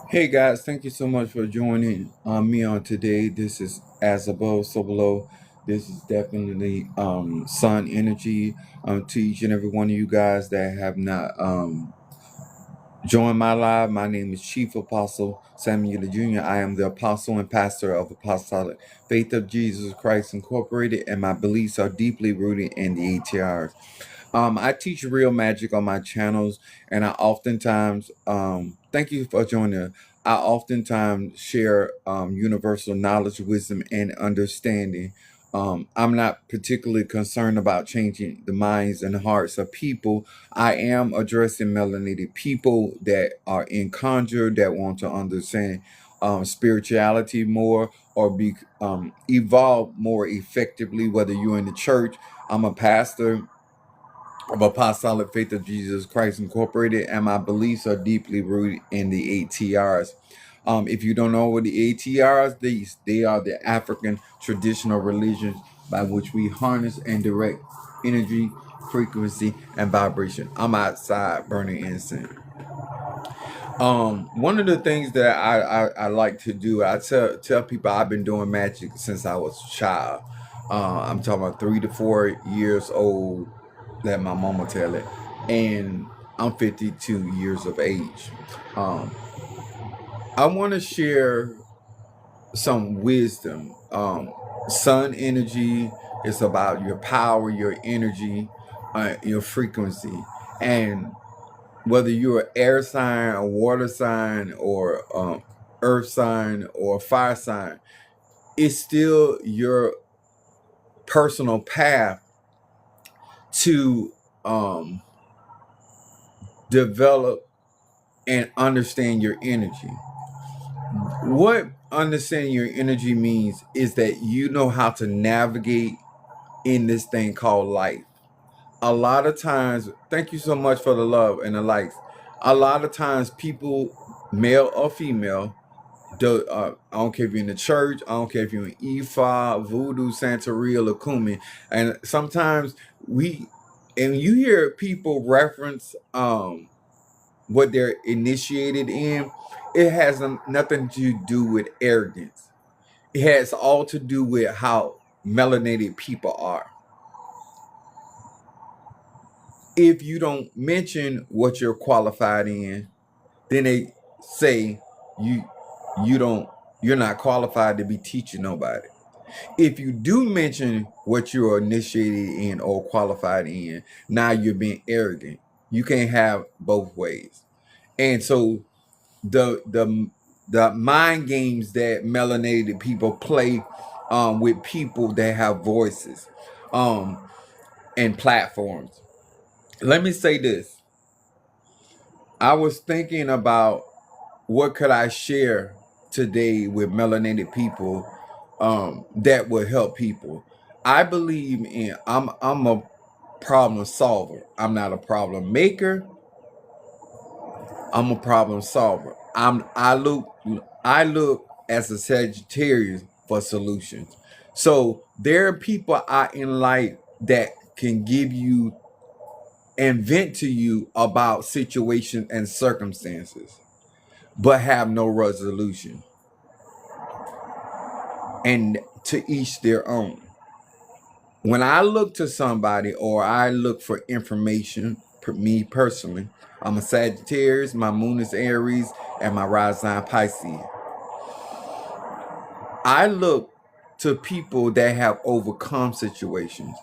Hey guys, thank you so much for joining me on today. This is As Above, So Below. This is definitely Sun Energy to each and every one of you guys that have not joined my live. My name is Chief Apostle Samuel Jr. I am the apostle and pastor of Apostolic Faith of Jesus Christ Incorporated, and my beliefs are deeply rooted in the ATRs. I teach real magic on my channels, and I oftentimes thank you for joining. I oftentimes share universal knowledge, wisdom, and understanding. I'm not particularly concerned about changing the minds and hearts of people. I am addressing melanated people that are in conjure that want to understand spirituality more or be evolve more effectively. Whether you're in the church, I'm a pastor of Apostolic Faith of Jesus Christ Incorporated, and my beliefs are deeply rooted in the ATRs. If you don't know what the ATRs, they are the African traditional religions by which we harness and direct energy, frequency, and vibration. I'm outside burning incense. One of the things that I like to do, I tell people I've been doing magic since I was a child. I'm talking about 3 to 4 years old. Let my mama tell it, and I'm 52 years of age. Um, I want to share some wisdom. Sun energy is about your power, your energy, your frequency, and whether you're an air sign, a water sign, or earth sign, or fire sign, it's still your personal path to develop and understand your energy. What understanding your energy means is that you know how to navigate in this thing called life. A lot of times, thank you so much for the love and the likes. A lot of times, people, male or female, I don't care if you're in the church, I don't care if you're in Ifa, Voodoo, Santeria, Lakumi, and sometimes and you hear people reference what they're initiated in, it has nothing to do with arrogance. It has all to do with how melanated people are. If you don't mention what you're qualified in, then they say you you don't you're not qualified to be teaching nobody. If you do mention what you're initiated in or qualified in, now you're being arrogant. You can't have both ways. And so the mind games that melanated people play with people that have voices um, and platforms. Let me say this. I was thinking about what could I share today with melanated people that would help people. I believe in I'm a problem solver. I'm not a problem maker. I'm a problem solver. I look as a Sagittarius for solutions. So there are people out in life that can give you and vent to you about situations and circumstances, but have no resolution. And to each their own. When I look to somebody or I look for information, me personally, I'm a Sagittarius, my moon is Aries, and my rising Pisces. I look to people that have overcome situations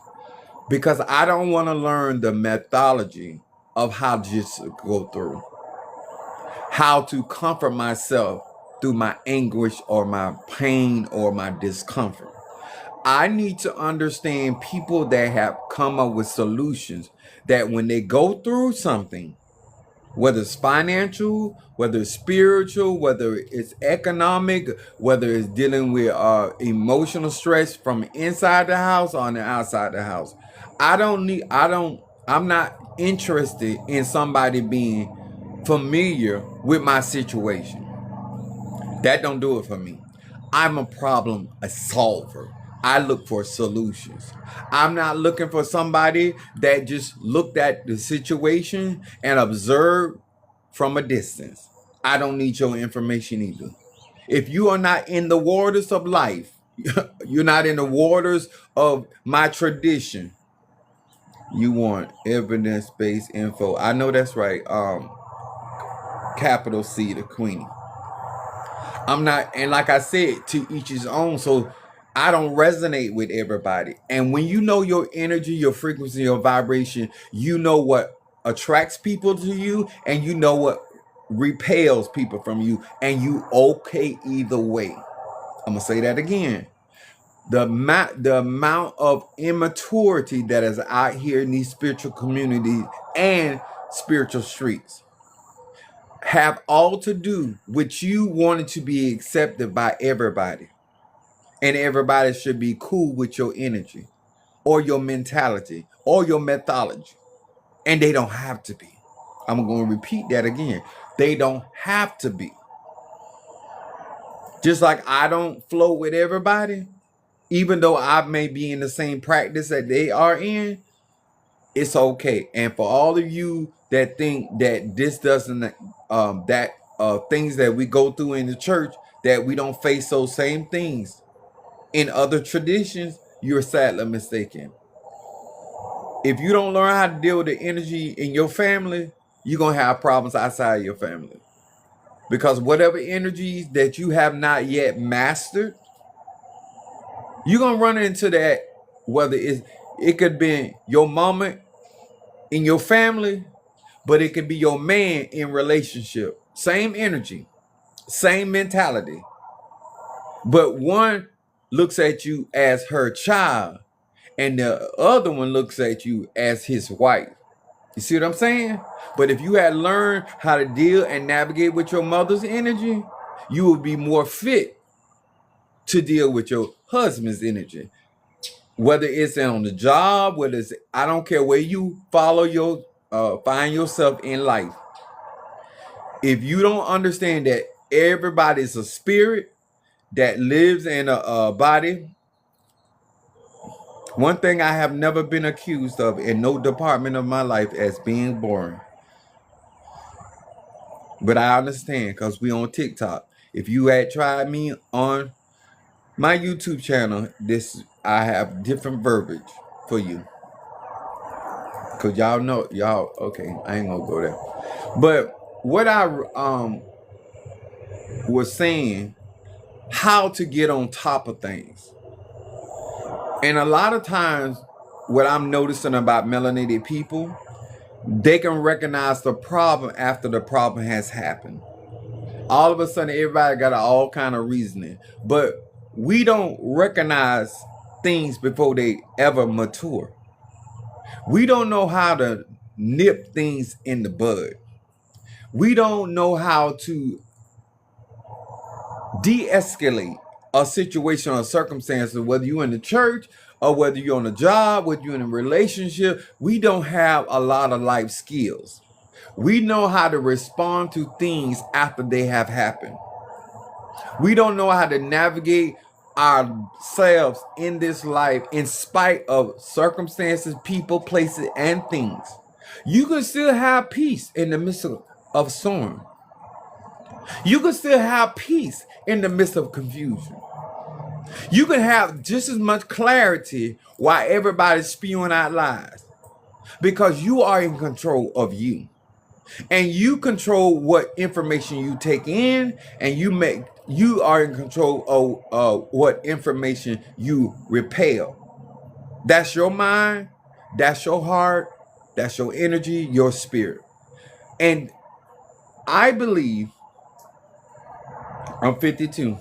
because I don't want to learn the methodology of how to just go through, how to comfort myself through my anguish or my pain or my discomfort. I need to understand people that have come up with solutions that when they go through something, whether it's financial, whether it's spiritual, whether it's economic, whether it's dealing with emotional stress from inside the house or on the outside the house. I'm not interested in somebody being familiar with my situation. That don't do it for me. I'm a solver. I look for solutions. I'm not looking for somebody that just looked at the situation and observed from a distance. I don't need your information either. If you are not in the waters of life, you're not in the waters of my tradition, you want evidence-based info. I know that's right. Capital C, the Queenie. I'm not, and like I said, to each his own. So I don't resonate with everybody. And when you know your energy, your frequency, your vibration, you know what attracts people to you, and you know what repels people from you, and you okay either way. I'm gonna say that again. The amount of immaturity that is out here in these spiritual communities and spiritual streets have all to do with you wanting to be accepted by everybody, and everybody should be cool with your energy or your mentality or your methodology, and they don't have to be. I'm going to repeat that again. They don't have to be. Just like I don't flow with everybody, even though I may be in the same practice that they are in, it's okay. And for all of you that think that this doesn't, things that we go through in the church, that we don't face those same things in other traditions, you're sadly mistaken. If you don't learn how to deal with the energy in your family, you're going to have problems outside your family. Because whatever energies that you have not yet mastered, you're going to run into that, whether it could be your mama in your family, but it could be your man in relationship. Same energy, same mentality. But one looks at you as her child, and the other one looks at you as his wife. You see what I'm saying? But if you had learned how to deal and navigate with your mother's energy, you would be more fit to deal with your husband's energy. Whether it's on the job, whether it's, I don't care where you find yourself in life. If you don't understand that everybody's a spirit that lives in a body, one thing I have never been accused of in no department of my life as being boring. But I understand, because we on TikTok. If you had tried me on my YouTube channel, I have different verbiage for you. Because y'all know, okay, I ain't gonna go there. But what I was saying, how to get on top of things. And a lot of times, what I'm noticing about melanated people, they can recognize the problem after the problem has happened. All of a sudden, everybody got all kind of reasoning. But we don't recognize things before they ever mature. We don't know how to nip things in the bud. We don't know how to de-escalate a situation or circumstance, whether you're in the church or whether you're on a job, whether you're in a relationship. We don't have a lot of life skills. We know how to respond to things after they have happened. We don't know how to navigate ourselves in this life in spite of circumstances, people, places, and things. You can still have peace in the midst of storm. You can still have peace in the midst of confusion. You can have just as much clarity while everybody's spewing out lies, because you are in control of you, and you control what information you take in, and you are in control of what information you repel. That's your mind, that's your heart, that's your energy, your spirit. And I believe, I'm 52.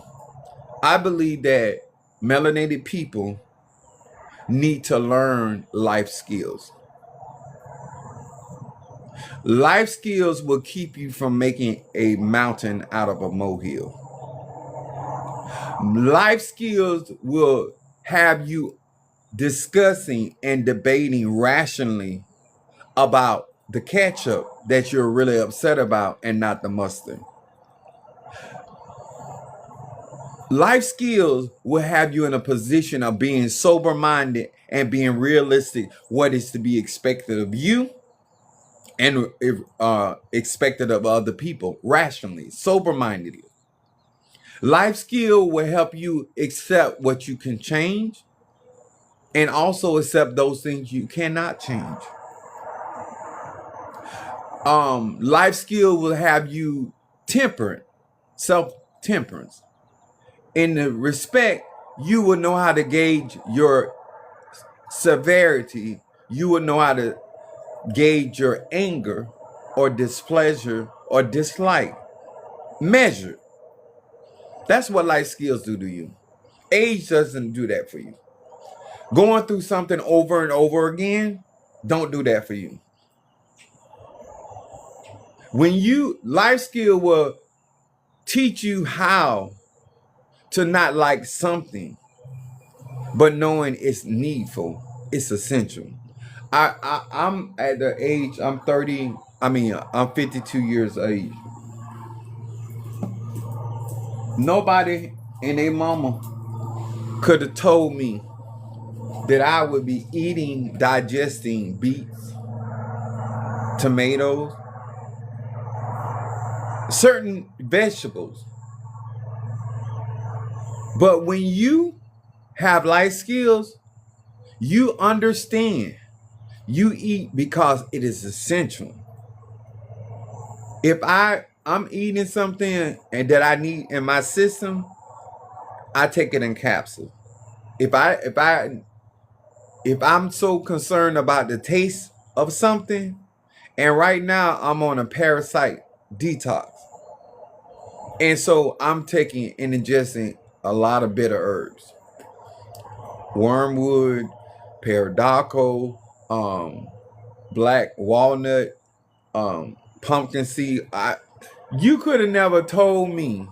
I believe that melanated people need to learn life skills. Life skills will keep you from making a mountain out of a molehill. Life skills will have you discussing and debating rationally about the ketchup that you're really upset about and not the mustard. Life skills will have you in a position of being sober-minded and being realistic what is to be expected of you and expected of other people, rationally, sober-mindedly. Life skill will help you accept what you can change and also accept those things you cannot change. Life skill will have you temperate, self-temperance. In the respect, you will know how to gauge your severity. You will know how to gauge your anger or displeasure or dislike. Measure. That's what life skills do to you. Age doesn't do that for you. Going through something over and over again, don't do that for you. When you, life skill will teach you how to not like something, but knowing it's needful, it's essential. I'm at the age, I'm 30, I'm 52 years of age. Nobody and their mama could have told me that I would be eating, digesting beets, tomatoes, certain vegetables. But when you have life skills, you understand you eat because it is essential. If I'm eating something and that I need in my system, I take it in capsules. If I'm so concerned about the taste of something, and right now I'm on a parasite detox, and so I'm taking and ingesting a lot of bitter herbs, wormwood, peridocco, black walnut, pumpkin seed. You could have never told me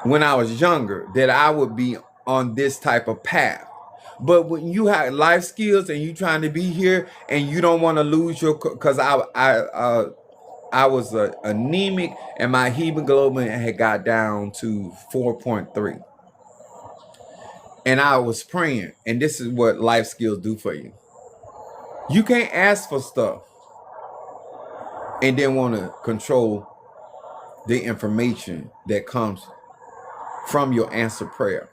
when I was younger that I would be on this type of path. But when you have life skills and you trying to be here and you don't want to lose your, because I was anemic and my hemoglobin had got down to 4.3. And I was praying, and this is what life skills do for you. You can't ask for stuff and then want to control the information that comes from your answered prayer.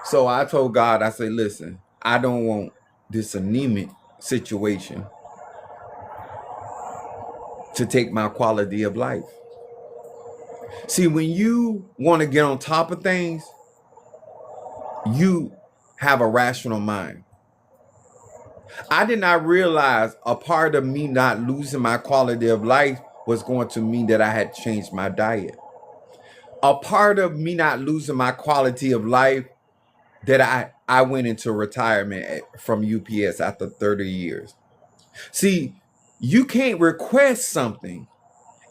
So I told God, I said, listen, I don't want this anemic situation to take my quality of life. See, when you want to get on top of things, you have a rational mind. I did not realize a part of me not losing my quality of life was going to mean that I had changed my diet. A part of me not losing my quality of life that I went into retirement from UPS after 30 years. See, you can't request something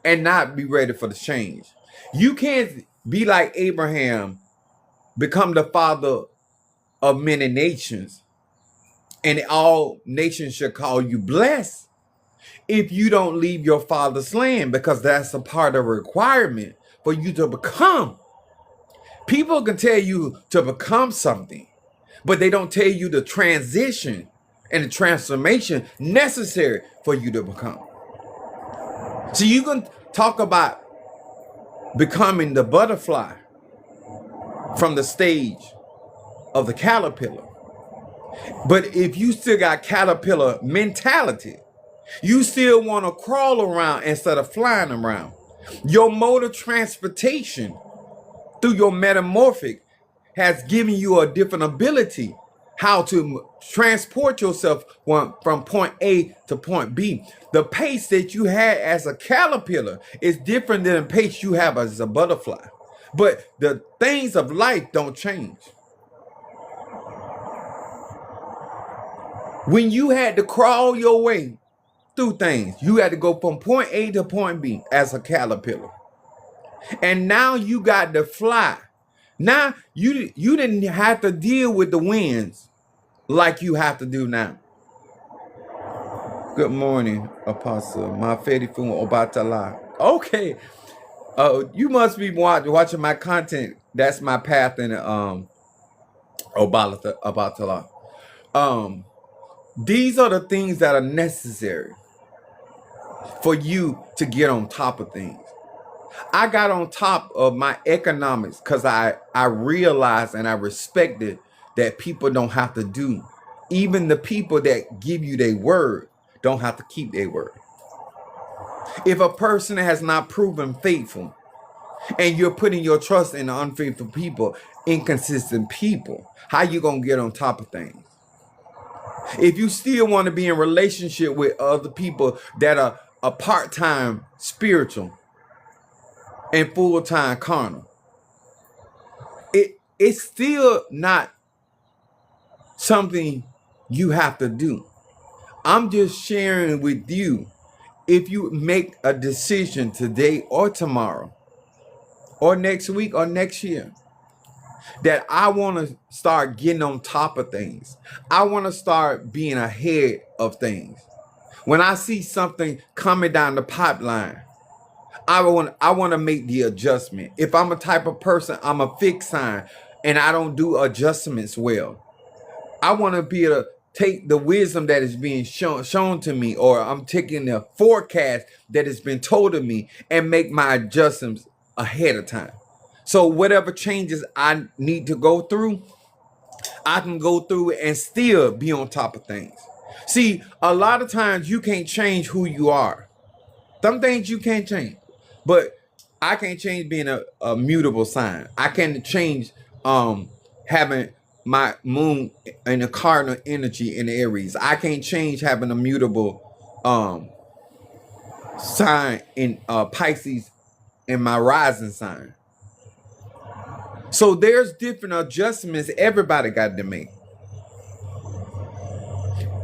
and not be ready for the change. You can't be like Abraham, become the father of many nations, and all nations shall call you blessed if you don't leave your father's land, because that's a part of a requirement for you to become. People can tell you to become something, but they don't tell you the transition and the transformation necessary for you to become. So you can talk about becoming the butterfly from the stage of the caterpillar. But if you still got caterpillar mentality, you still want to crawl around instead of flying around. Your mode of transportation through your metamorphic has given you a different ability how to transport yourself from point A to point B. The pace that you had as a caterpillar is different than the pace you have as a butterfly. But the things of life don't change. When you had to crawl your way through things, you had to go from point A to point B as a caterpillar. And now you got to fly. Now you didn't have to deal with the winds like you have to do now. Good morning, Apostle. My Fedifun Obatala. Okay. You must be watching my content. That's my path in Obatala. These are the things that are necessary. for you to get on top of things. I got on top of my economics because I realized and I respected that people don't have to do. Even the people that give you their word don't have to keep their word. If a person has not proven faithful and you're putting your trust in unfaithful people, inconsistent people, how you going to get on top of things? If you still want to be in relationship with other people that are a part-time spiritual and full-time carnal, it's still not something you have to do. I'm just sharing with you, if you make a decision today or tomorrow or next week or next year, that I want to start getting on top of things. I want to start being ahead of things. When I see something coming down the pipeline, I want to make the adjustment. If I'm a type of person, I'm a fixed sign and I don't do adjustments well. I want to be able to take the wisdom that is being shown to me, or I'm taking the forecast that has been told to me and make my adjustments ahead of time. So whatever changes I need to go through, I can go through it and still be on top of things. See, a lot of times you can't change who you are. Some things you can't change, but I can't change being a mutable sign. I can change having my moon in a cardinal energy in Aries. I can't change having a mutable sign in Pisces in my rising sign. So there's different adjustments everybody got to make.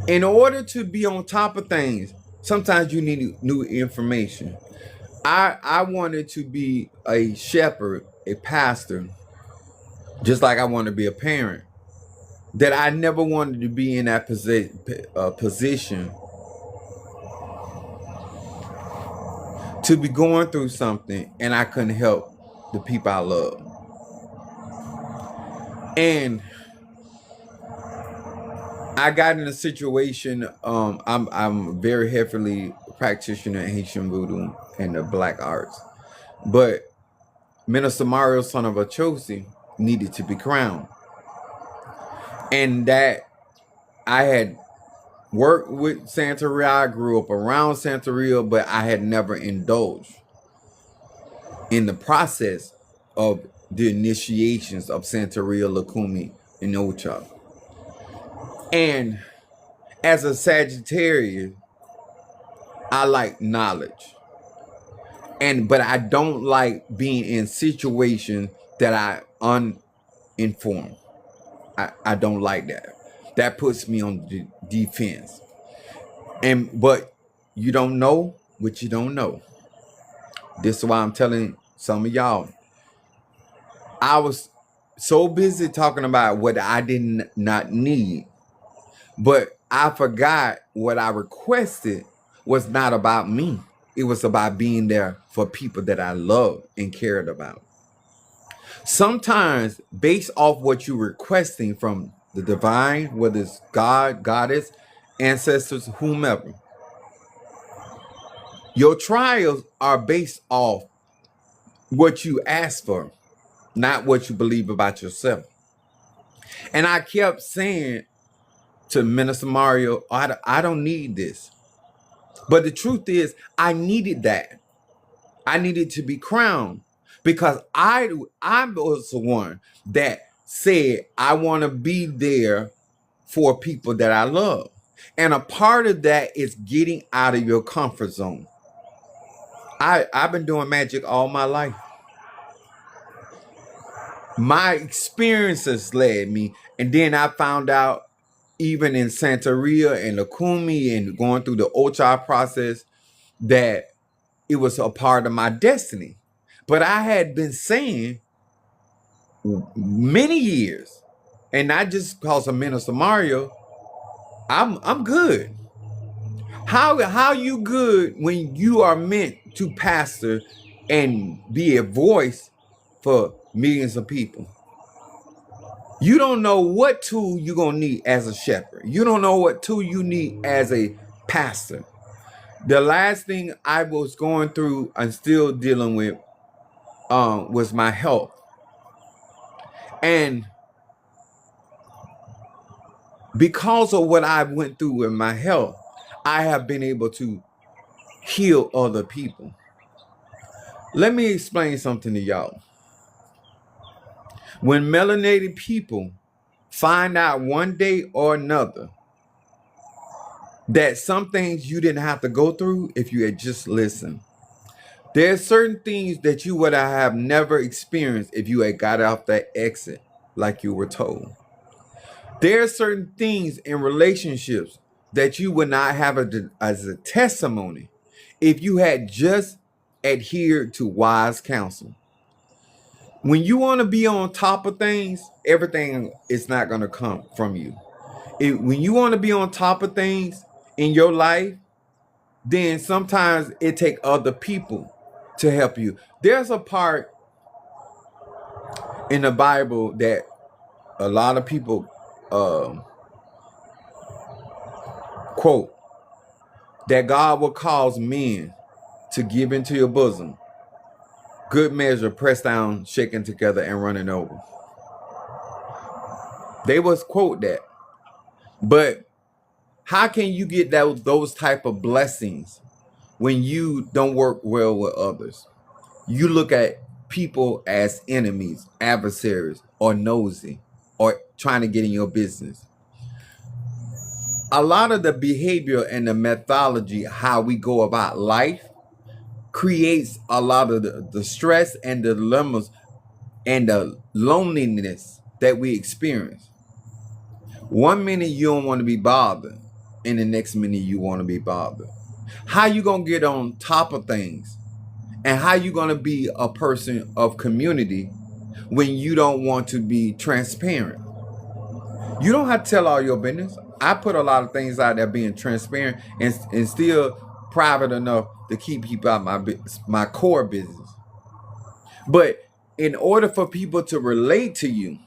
In order to be on top of things, sometimes you need new information. I wanted to be a shepherd, a pastor, just like I want to be a parent. That I never wanted to be in that position to be going through something and I couldn't help the people I love. And I got in a situation. I'm very heavily practitioner in Haitian voodoo and the black arts, but Minister Mario, son of Achosi, needed to be crowned, and that I had worked with Santeria. I grew up around Santeria, but I had never indulged in the process of the initiations of Santeria, Lukumi, and Ocha. And as a Sagittarius, I like knowledge. But I don't like being in situations that I uninformed. I don't like that. That puts me on the defense. But you don't know what you don't know. This is why I'm telling some of y'all. I was so busy talking about what I did not need, but I forgot what I requested was not about me. It was about being there for people that I loved and cared about. Sometimes, based off what you're requesting from the divine, whether it's God, goddess, ancestors, whomever, your trials are based off what you ask for, not what you believe about yourself. And I kept saying to Minister Mario, I don't need this. But the truth is, I needed that. I needed to be crowned because I was the one that said I want to be there for people that I love. And a part of that is getting out of your comfort zone. I've been doing magic all my life. My experiences led me, and then I found out even in Santeria and Lukumi and going through the Ocha process that it was a part of my destiny. But I had been saying many years, and not just because of Minister Mario, I'm good. How you good when you are meant to pastor and be a voice for millions of people? You don't know what tool you're going to need as a shepherd. You don't know what tool you need as a pastor. The last thing I was going through and still dealing with was my health. And because of what I went through with my health, I have been able to heal other people. Let me explain something to y'all. When melanated people find out one day or another that some things you didn't have to go through if you had just listened. There's certain things that you would have never experienced if you had got off that exit like you were told. There are certain things in relationships that you would not have as a testimony if you had just adhered to wise counsel. When you want to be on top of things, everything is not going to come from you. When you want to be on top of things in your life, then sometimes it takes other people to help you. There's a part in the Bible that a lot of people quote, that God will cause men to give into your bosom good measure, pressed down, shaken together, and running over. They was quote that. But how can you get those type of blessings when you don't work well with others? You look at people as enemies, adversaries, or nosy, or trying to get in your business. A lot of the behavior and the methodology, how we go about life, creates a lot of the stress and the dilemmas and the loneliness that we experience. One minute you don't want to be bothered, and the next minute you want to be bothered. How you gonna get on top of things, and how you gonna be a person of community when you don't want to be transparent? You don't have to tell all your business. I put a lot of things out there being transparent and still private enough to keep people out my core business. But in order for people to relate to you,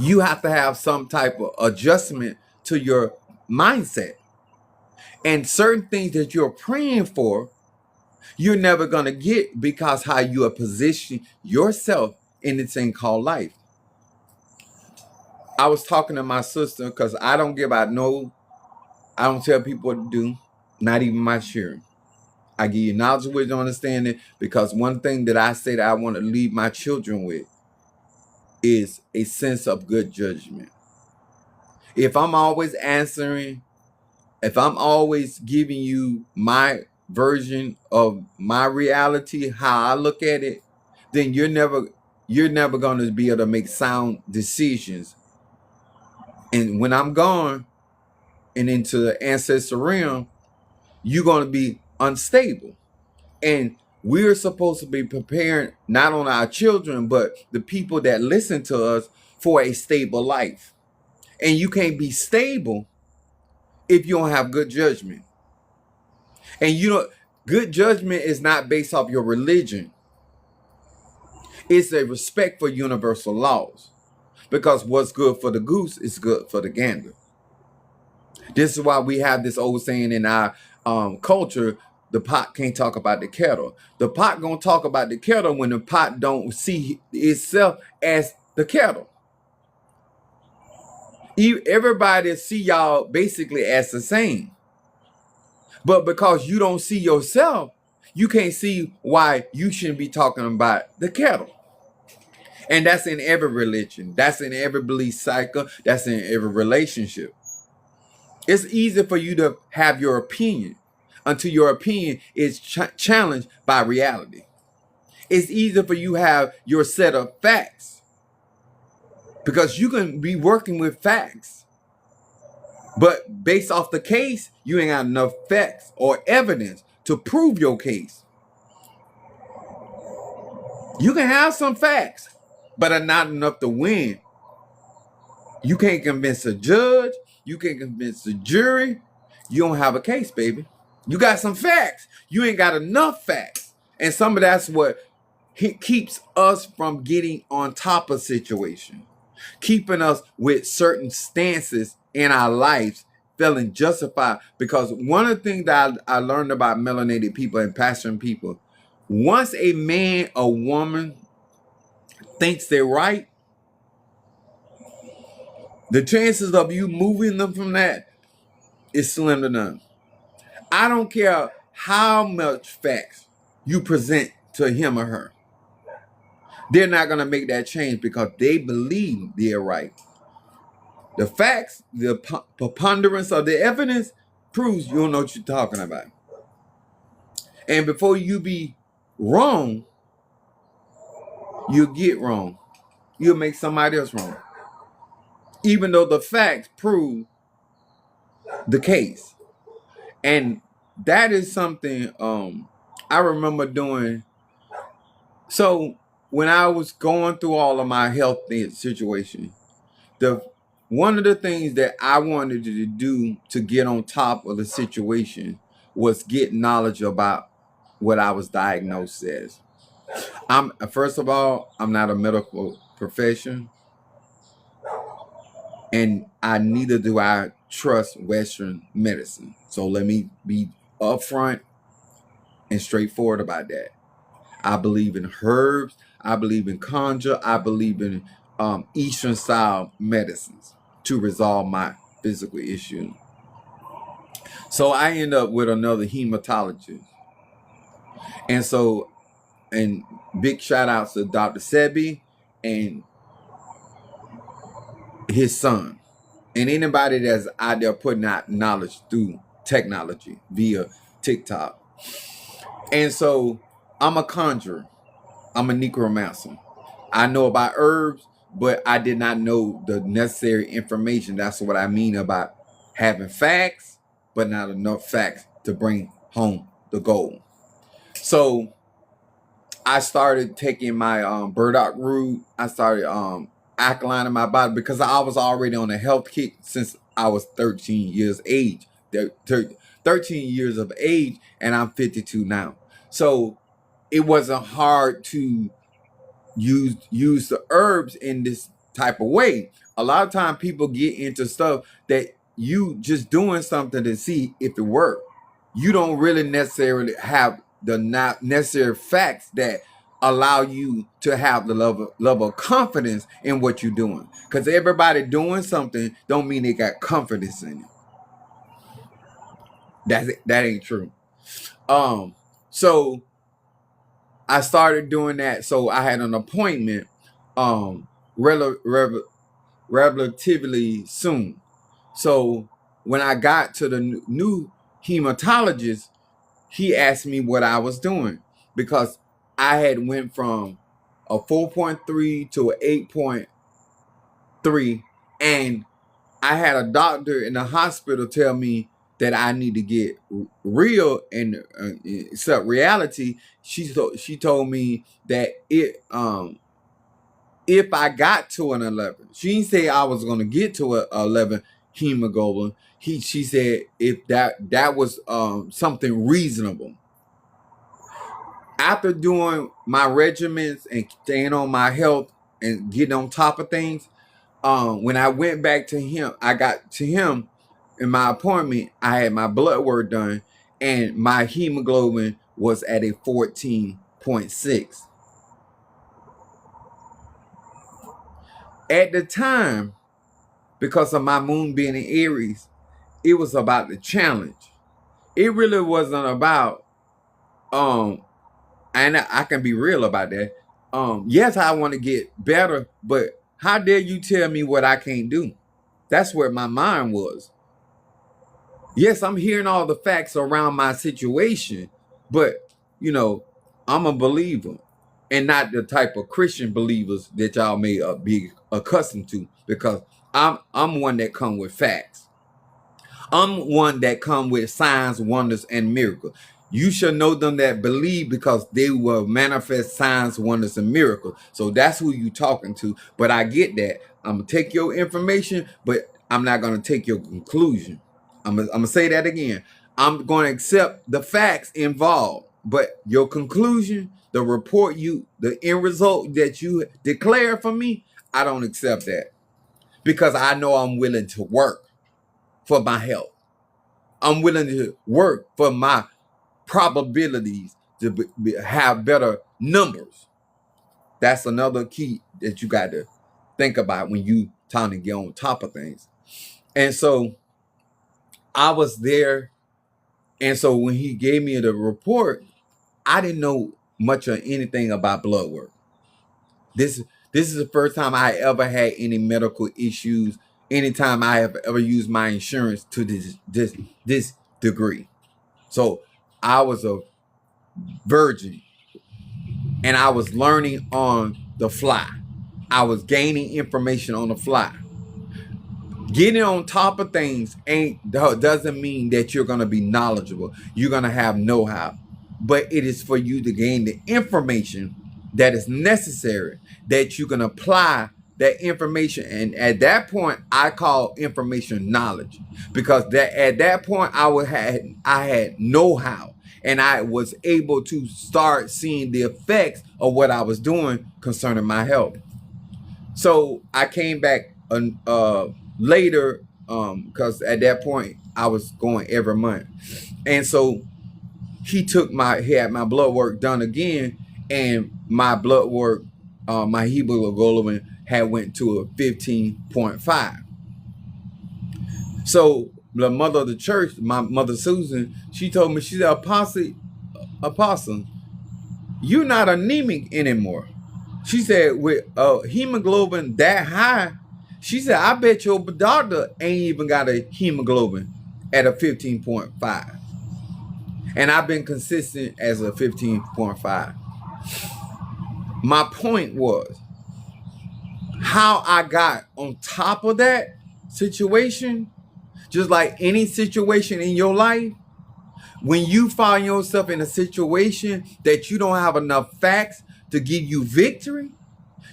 you have to have some type of adjustment to your mindset. And certain things that you're praying for, you're never going to get because how you are positioned yourself in this thing called life. I was talking to my sister because I don't tell people what to do, not even my sharing. I give you knowledge, wisdom, understanding, because one thing that I say that I want to leave my children with is a sense of good judgment. If I'm always answering, if I'm always giving you my version of my reality, how I look at it, then you're never going to be able to make sound decisions. And when I'm gone and into the ancestral realm, you're going to be unstable. And we're supposed to be preparing not only our children, but the people that listen to us for a stable life. And you can't be stable if you don't have good judgment. And good judgment is not based off your religion. It's a respect for universal laws. Because what's good for the goose is good for the gander. This is why we have this old saying in our culture, the pot can't talk about the kettle. The pot gonna talk about the kettle when the pot don't see itself as the kettle. Everybody see y'all basically as the same. But because you don't see yourself, you can't see why you shouldn't be talking about the kettle. And that's in every religion. That's in every belief cycle. That's in every relationship. It's easy for you to have your opinion until your opinion is challenged by reality. It's easy for you to have your set of facts because you can be working with facts. But based off the case, you ain't got enough facts or evidence to prove your case. You can have some facts, but are not enough to win. You can't convince a judge. You can't convince the jury. You don't have a case, baby. You got some facts. You ain't got enough facts. And some of that's what keeps us from getting on top of situation, keeping us with certain stances in our lives feeling justified. Because one of the things that I learned about melanated people and pastoring people, once a man or woman thinks they're right, the chances of you moving them from that is slim to none. I don't care how much facts you present to him or her. They're not going to make that change because they believe they're right. The facts, the preponderance of the evidence proves you don't know what you're talking about. And before you be wrong, you'll get wrong. You'll make somebody else wrong. Even though the facts prove the case. And that is something I remember doing. So when I was going through all of my health situation, one of the things that I wanted to do to get on top of the situation was get knowledge about what I was diagnosed as. First of all, I'm not a medical profession, and neither do I trust Western medicine. So let me be upfront and straightforward about that. I believe in herbs. I believe in conjure. I believe in Eastern style medicines to resolve my physical issue. So I end up with another hematologist. And big shout outs to Dr. Sebi and his son. And anybody that's out there putting out knowledge through technology via TikTok. And so I'm a conjurer. I'm a necromancer. I know about herbs, but I did not know the necessary information. That's what I mean about having facts, but not enough facts to bring home the goal. So I started taking my burdock root. I started alkalining my body because I was already on a health kick since I was 13 years age. 13 years of age, and I'm 52 now. So it wasn't hard to use the herbs in this type of way. A lot of time people get into stuff that you just doing something to see if it works. You don't really necessarily have the necessary facts that allow you to have the level of confidence in what you're doing. Because everybody doing something don't mean they got confidence in it. That ain't true. So I started doing that. So I had an appointment relatively soon. So when I got to the new hematologist, he asked me what I was doing because I had went from a 4.3 to an 8.3, and I had a doctor in the hospital tell me that I need to get real and accept reality. She told me that if I got to an 11, she didn't say I was going to get to a 11 hemoglobin. She said if that was something reasonable. After doing my regimens and staying on my health and getting on top of things, when I went back to him, I got to him in my appointment. I had my blood work done, and my hemoglobin was at a 14.6. At the time, because of my moon being in Aries, it was about the challenge. It really wasn't about, and I can be real about that. Yes, I want to get better, but how dare you tell me what I can't do? That's where my mind was. Yes, I'm hearing all the facts around my situation, but, I'm a believer and not the type of Christian believers that y'all may be accustomed to, because I'm one that come with facts. I'm one that come with signs, wonders, and miracles. You shall know them that believe because they will manifest signs, wonders, and miracles. So that's who you talking to. But I get that. I'm going to take your information, but I'm not going to take your conclusion. I'm going to say that again. I'm going to accept the facts involved, but your conclusion, the report the end result that you declare for me, I don't accept that because I know I'm willing to work. for my health. I'm willing to work for my probabilities to have better numbers. That's another key that you got to think about when you trying to get on top of things. And so I was there. And so when he gave me the report, I didn't know much of anything about blood work. This is the first time I ever had any medical issues. Anytime I have ever used my insurance to this degree. So I was a virgin, and I was learning on the fly. I was gaining information on the fly. Getting on top of things doesn't mean that you're gonna be knowledgeable. You're gonna have know-how, but it is for you to gain the information that is necessary, that you can apply that information. And at that point, I call information knowledge, because at that point I had know-how, and I was able to start seeing the effects of what I was doing concerning my health. So I came back later, because at that point I was going every month, and so he had my blood work done again, and my blood work, my hemoglobin had went to a 15.5. So the mother of the church, my mother Susan, she told me, she said, Apostle, you're not anemic anymore. She said, with hemoglobin that high, she said, I bet your doctor ain't even got a hemoglobin at a 15.5. And I've been consistent as a 15.5. My point was, how I got on top of that situation, just like any situation in your life, when you find yourself in a situation that you don't have enough facts to give you victory,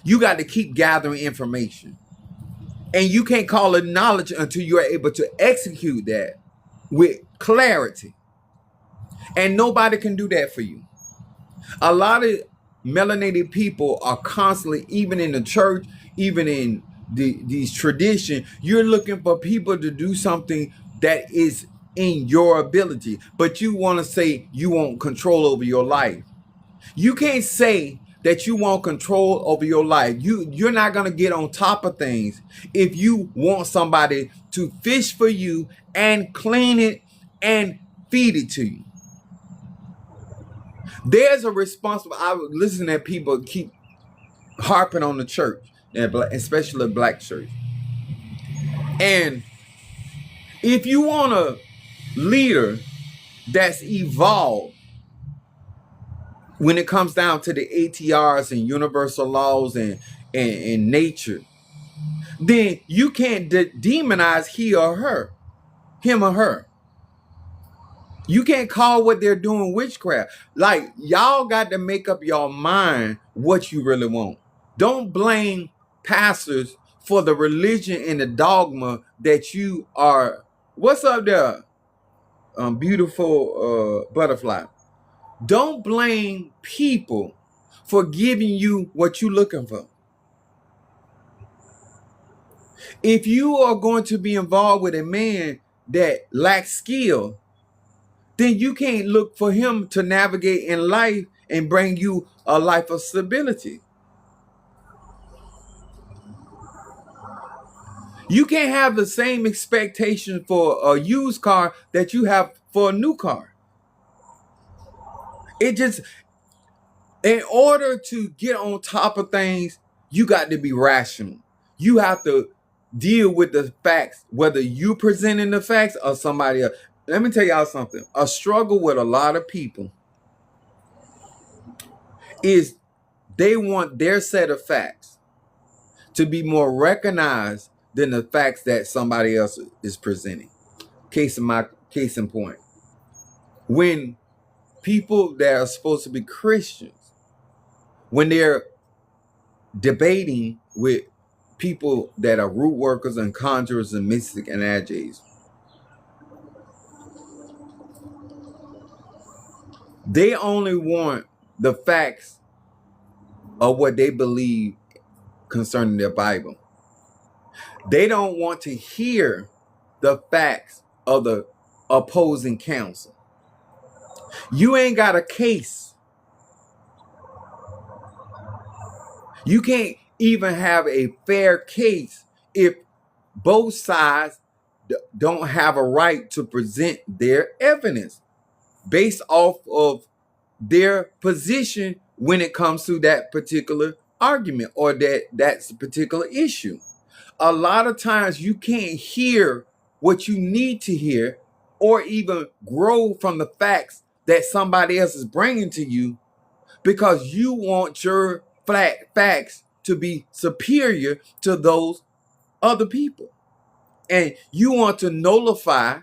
you got to keep gathering information. And you can't call it knowledge until you are able to execute that with clarity. And nobody can do that for you. A lot of melanated people are constantly, even in the church, even in these traditions, you're looking for people to do something that is in your ability, but you want to say you want control over your life. You can't say that you want control over your life. You're not going to get on top of things if you want somebody to fish for you and clean it and feed it to you. There's a responsible. I listen to people keep harping on the church, especially the black church. And if you want a leader that's evolved when it comes down to the ATRs and universal laws and nature, then you can't demonize him or her. You can't call what they're doing witchcraft. Like, y'all got to make up your mind what you really want. Don't blame pastors for the religion and the dogma that you are. What's up there, beautiful butterfly? Don't blame people for giving you what you're looking for. If you are going to be involved with a man that lacks skill, then you can't look for him to navigate in life and bring you a life of stability. You can't have the same expectation for a used car that you have for a new car. It just, in order to get on top of things, you got to be rational. You have to deal with the facts, whether you presenting the facts or somebody else. Let me tell y'all something. A struggle with a lot of people is they want their set of facts to be more recognized than the facts that somebody else is presenting. Case in point. When people that are supposed to be Christians, when they're debating with people that are root workers and conjurers and mystics and agitators, they only want the facts of what they believe concerning their Bible. They don't want to hear the facts of the opposing counsel. You ain't got a case. You can't even have a fair case if both sides don't have a right to present their evidence based off of their position when it comes to that particular argument or that's a particular issue. A lot of times you can't hear what you need to hear or even grow from the facts that somebody else is bringing to you because you want your facts to be superior to those other people. And you want to nullify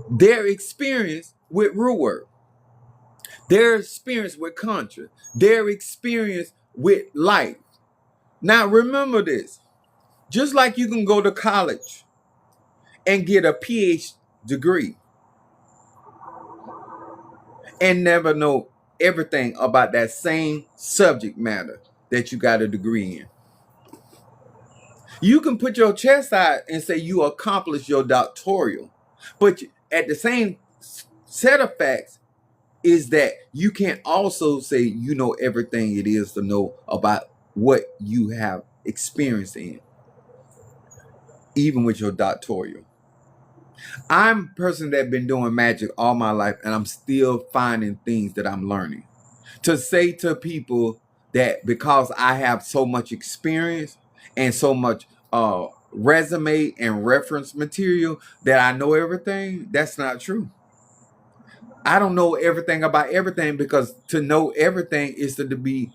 their experience with Ruwert, their experience with Contra, their experience with life. Now remember this, just like you can go to college and get a PhD degree and never know everything about that same subject matter that you got a degree in. You can put your chest out and say you accomplished your doctoral, but at the same set of facts is that you can't also say you know everything it is to know about what you have experienced in, even with your doctoral. I'm a person that's been doing magic all my life, and I'm still finding things that I'm learning. To say to people that because I have so much experience and so much resume and reference material that I know everything, that's not true. I don't know everything about everything, because to know everything is to be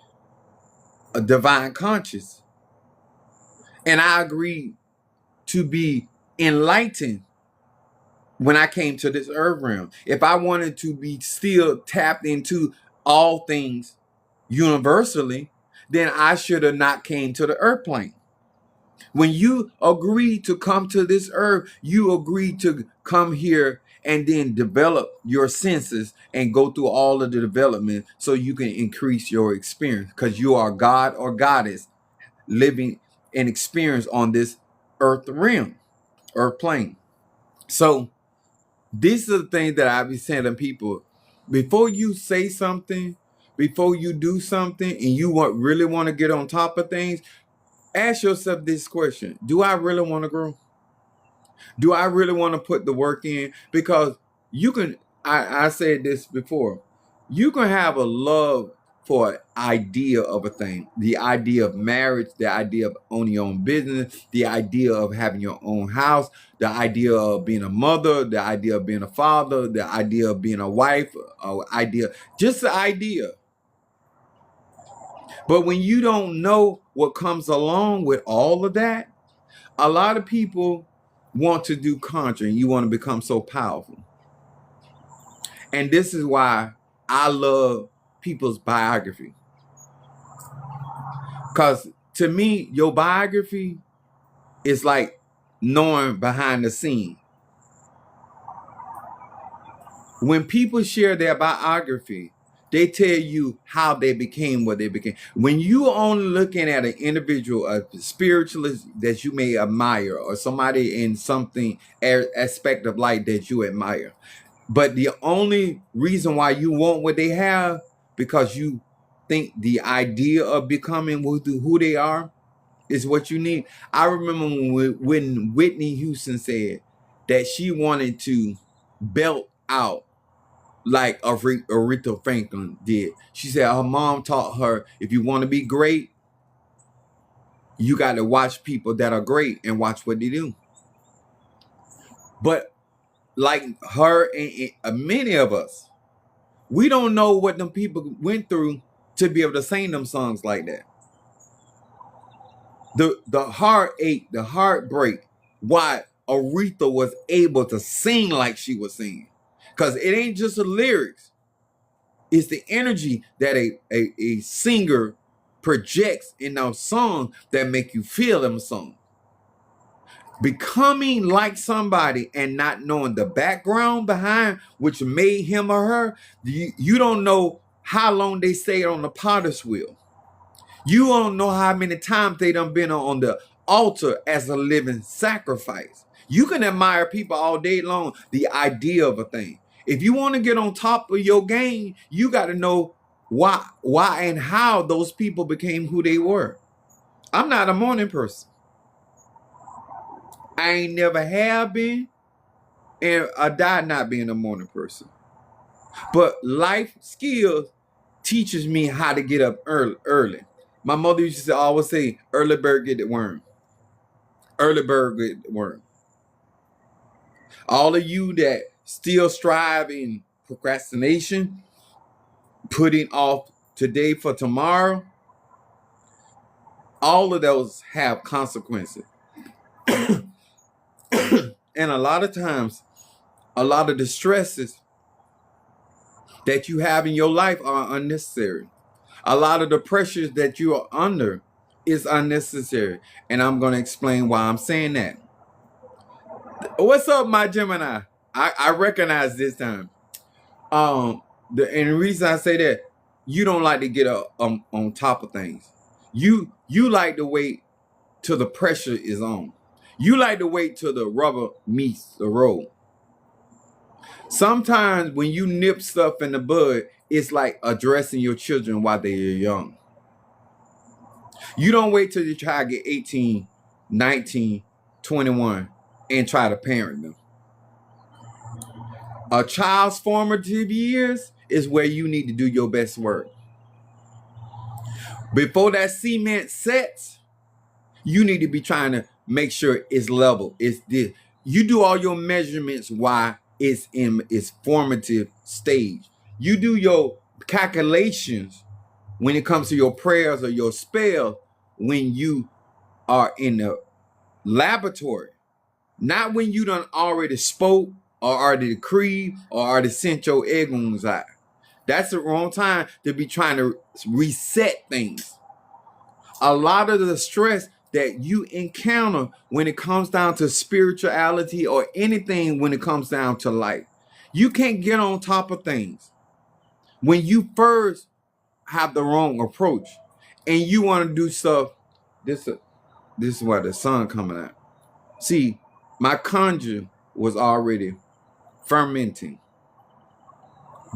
a divine conscious. And I agreed to be enlightened when I came to this earth realm. If I wanted to be still tapped into all things universally, then I should have not came to the earth plane. When you agree to come to this earth, you agree to come here and then develop your senses and go through all of the development so you can increase your experience, because you are God or goddess living an experience on this earth realm, earth plane. So this is the thing that I be saying to people: before you say something, before you do something, and you really want to get on top of things, ask yourself this question: do I really want to grow? Do I really want to put the work in? Because you can, I said this before, you can have a love for an idea of a thing, the idea of marriage, the idea of owning your own business, the idea of having your own house, the idea of being a mother, the idea of being a father, the idea of being a wife, just the idea. But when you don't know what comes along with all of that, a lot of people want to do Contra, and you want to become so powerful. And this is why I love people's biography. Because to me, your biography is like knowing behind the scene. When people share their biography, they tell you how they became what they became. When you only looking at an individual, a spiritualist that you may admire, or somebody in something aspect of life that you admire, but the only reason why you want what they have, because you think the idea of becoming who they are is what you need. I remember when Whitney Houston said that she wanted to belt out like Aretha Franklin did. She said her mom taught her, if you want to be great, you got to watch people that are great and watch what they do. But like her and many of us, we don't know what them people went through to be able to sing them songs like that. The heartache, the heartbreak, why Aretha was able to sing like she was singing. Because it ain't just the lyrics. It's the energy that a singer projects in those songs that make you feel them songs. Becoming like somebody and not knowing the background behind which made him or her, you don't know how long they stayed on the potter's wheel. You don't know how many times they done been on the altar as a living sacrifice. You can admire people all day long, the idea of a thing. If you want to get on top of your game, you got to know why, and how those people became who they were. I'm not a morning person. I ain't never have been, and I died not being a morning person. But life skills teaches me how to get up early. My mother used to always say, early bird get the worm. Early bird get the worm. All of you that still strive in procrastination, putting off today for tomorrow, all of those have consequences. And a lot of times, a lot of the stresses that you have in your life are unnecessary. A lot of the pressures that you are under is unnecessary. And I'm going to explain why I'm saying that. What's up, my Gemini? I recognize this time. And the reason I say that, you don't like to get on top of things. You like to wait till the pressure is on. You like to wait till the rubber meets the road. Sometimes when you nip stuff in the bud, it's like addressing your children while they are young. You don't wait till your child get 18, 19, 21 and try to parent them. A child's formative years is where you need to do your best work. Before that cement sets, you need to be trying to make sure it's level. It's this. You do all your measurements while it's in its formative stage. You do your calculations when it comes to your prayers or your spell when you are in the laboratory. Not when you done already spoke or already decreed or already sent your egg wounds out. That's the wrong time to be trying to reset things. A lot of the stress that you encounter when it comes down to spirituality or anything when it comes down to life, you can't get on top of things when you first have the wrong approach and you want to do stuff. This is why the sun coming out. See, my conjure was already fermenting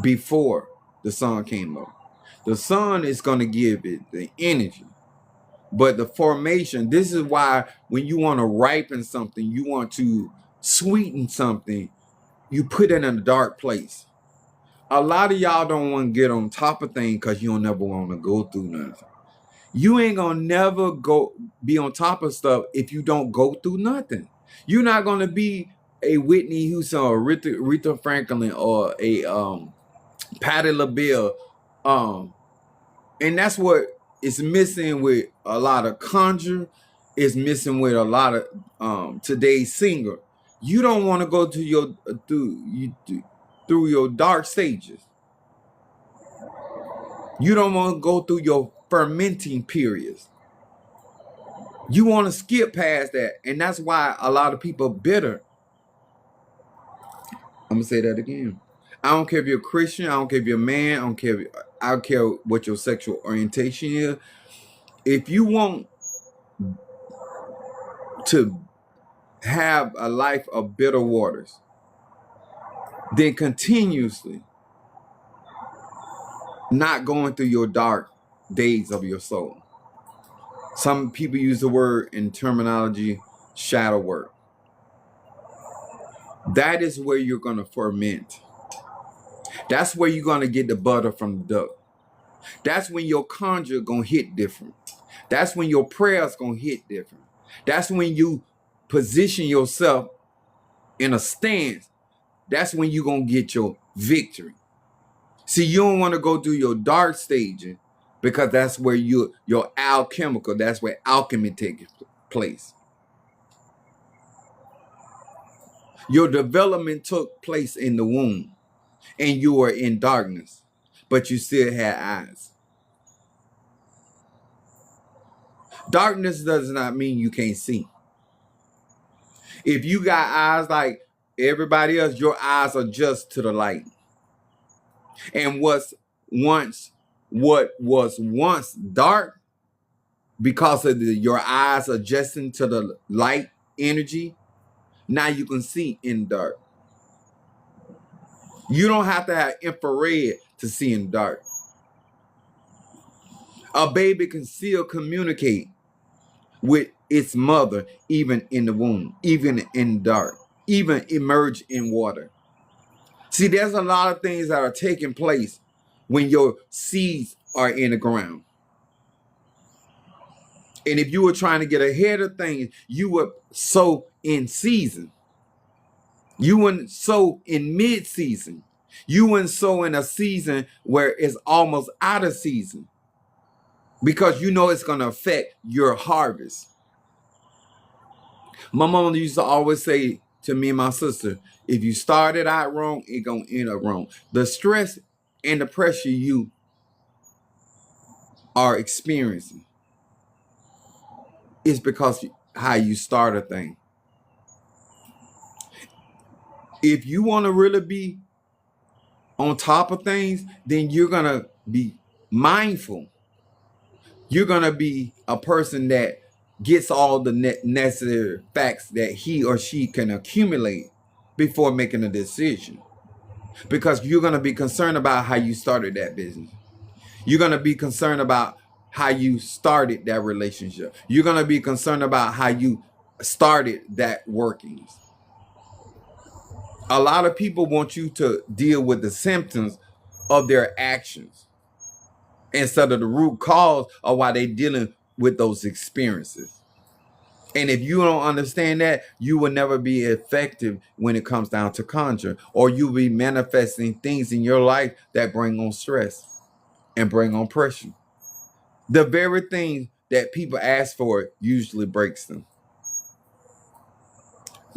before the sun came up. The sun is going to give it the energy. But the formation, this is why when you want to ripen something, you want to sweeten something, you put it in a dark place. A lot of y'all don't want to get on top of things because you don't never want to go through nothing. You ain't going to never be on top of stuff if you don't go through nothing. You're not going to be a Whitney Houston or Aretha Franklin or a Patti LaBelle. And that's what is missing with a lot of conjure. Is missing with a lot of today's singer. You don't want to go to your through your dark stages. You don't want to go through your fermenting periods. You want to skip past that, and that's why a lot of people are bitter. I'm gonna say that again. I don't care if you're a Christian. I don't care if you're a man. I don't care what your sexual orientation is. If you want to have a life of bitter waters, then continuously not going through your dark days of your soul. Some people use the word in terminology, shadow work. That is where you're going to ferment. That's where you're going to get the butter from the duck. That's when your conjure going to hit different. That's when your prayers going to hit different. That's when you position yourself in a stance. That's when you're going to get your victory. See, you don't want to go through your dark staging because that's where your alchemical, that's where alchemy takes place. Your development took place in the womb and you were in darkness, but you still had eyes. Darkness does not mean you can't see. If you got eyes like everybody else, your eyes are just to the light. And what was once dark, because of your eyes adjusting to the light energy, Now you can see in dark. You don't have to have infrared to see in dark. A baby can still communicate with its mother, even in the womb, even in dark, even emerge in water. See, there's a lot of things that are taking place when your seeds are in the ground. And if you were trying to get ahead of things, you would sow in season. You wouldn't sow in mid-season. You wouldn't sow in a season where it's almost out of season, because you know it's going to affect your harvest. My mom used to always say to me and my sister, if you started out wrong, it's going to end up wrong. The stress and the pressure you are experiencing is because how you start a thing. If you want to really be on top of things, then you're going to be mindful. You're going to be a person that gets all the necessary facts that he or she can accumulate before making a decision. Because you're going to be concerned about how you started that business. You're going to be concerned about how you started that relationship. You're going to be concerned about how you started that workings. A lot of people want you to deal with the symptoms of their actions instead of the root cause of why they're dealing with those experiences. And if you don't understand that, you will never be effective when it comes down to conjure, or you'll be manifesting things in your life that bring on stress and bring on pressure. The very thing that people ask for usually breaks them,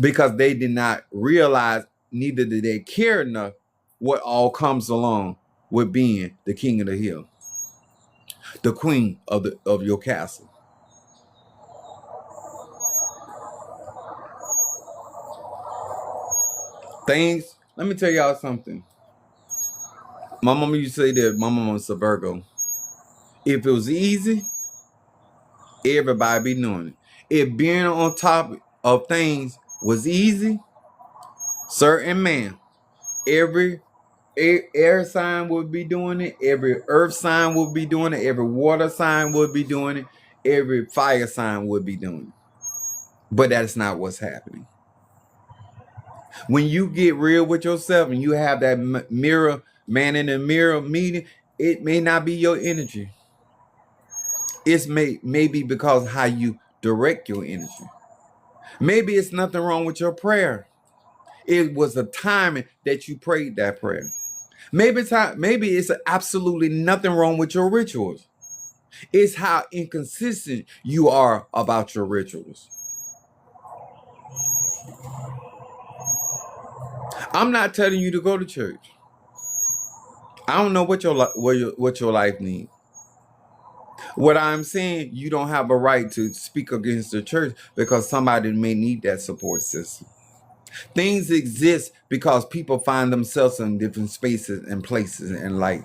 because they did not realize, neither did they care enough, what all comes along with being the king of the hill, the queen of your castle. Things, let me tell y'all something. My mama used to say that my mama's a Virgo. If it was easy, everybody be doing it. If being on top of things was easy, certain man, every air sign would be doing it, every earth sign would be doing it, every water sign would be doing it, every fire sign would be doing it. But that's not what's happening. When you get real with yourself and you have that mirror, man in the mirror meeting, it may not be your energy. It's maybe because how you direct your energy. Maybe it's nothing wrong with your prayer. It was the timing that you prayed that prayer. Maybe it's absolutely nothing wrong with your rituals. It's how inconsistent you are about your rituals. I'm not telling you to go to church. I don't know what your life needs. What I'm saying, you don't have a right to speak against the church because somebody may need that support system. Things exist because people find themselves in different spaces and places in life.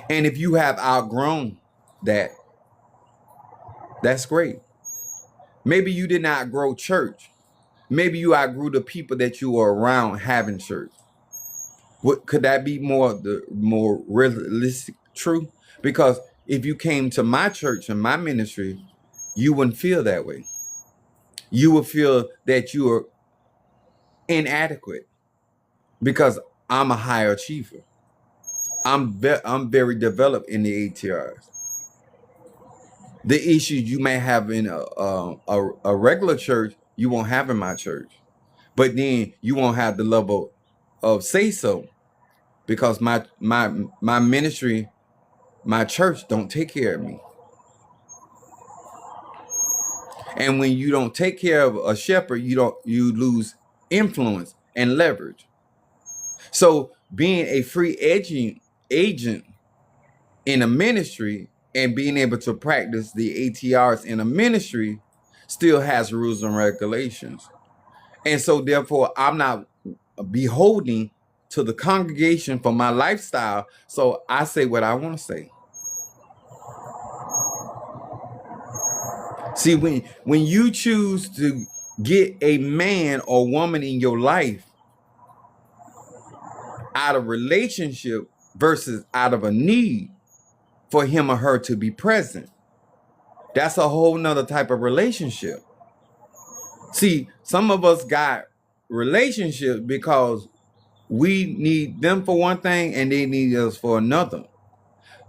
And if you have outgrown that, that's great. Maybe you did not grow church. Maybe you outgrew the people that you were around having church. What could that be more realistic true? Because if you came to my church and my ministry, you wouldn't feel that way. You would feel that you are inadequate because I'm a high achiever. I'm very developed in the ATRs. The issues you may have in a regular church, you won't have in my church. But then you won't have the level of say so, because my ministry, my church don't take care of me. And when you don't take care of a shepherd, you lose influence and leverage. So being a free agent in a ministry and being able to practice the ATRs in a ministry still has rules and regulations. And so therefore, I'm not beholding to the congregation for my lifestyle. So I say what I want to say. See, when you choose to get a man or woman in your life out of relationship versus out of a need for him or her to be present. That's a whole nother type of relationship. See, some of us got relationships because we need them for one thing and they need us for another.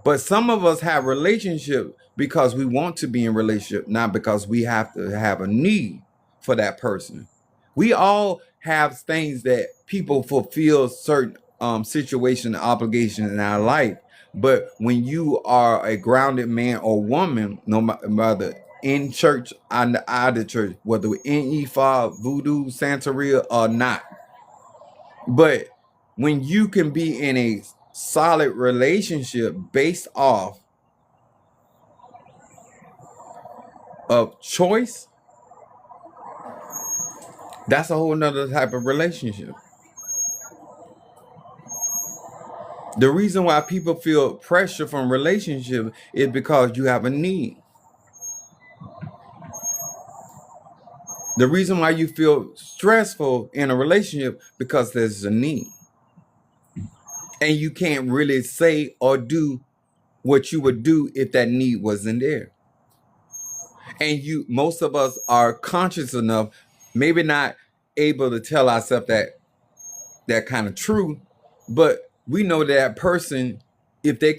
But some of us have relationships because we want to be in relationship, not because we have to have a need for that person. We all have things that people fulfill certain situation and obligations in our life. But when you are a grounded man or woman, no matter in church, out of the church, whether in Ifa, Voodoo, Santeria or not, but when you can be in a solid relationship based off of choice, that's a whole nother type of relationship. The reason why people feel pressure from relationship is because you have a need. The reason why you feel stressful in a relationship because there's a need. And you can't really say or do what you would do if that need wasn't there. And most of us are conscious enough, maybe not able to tell ourselves that kind of truth, but we know that person, if they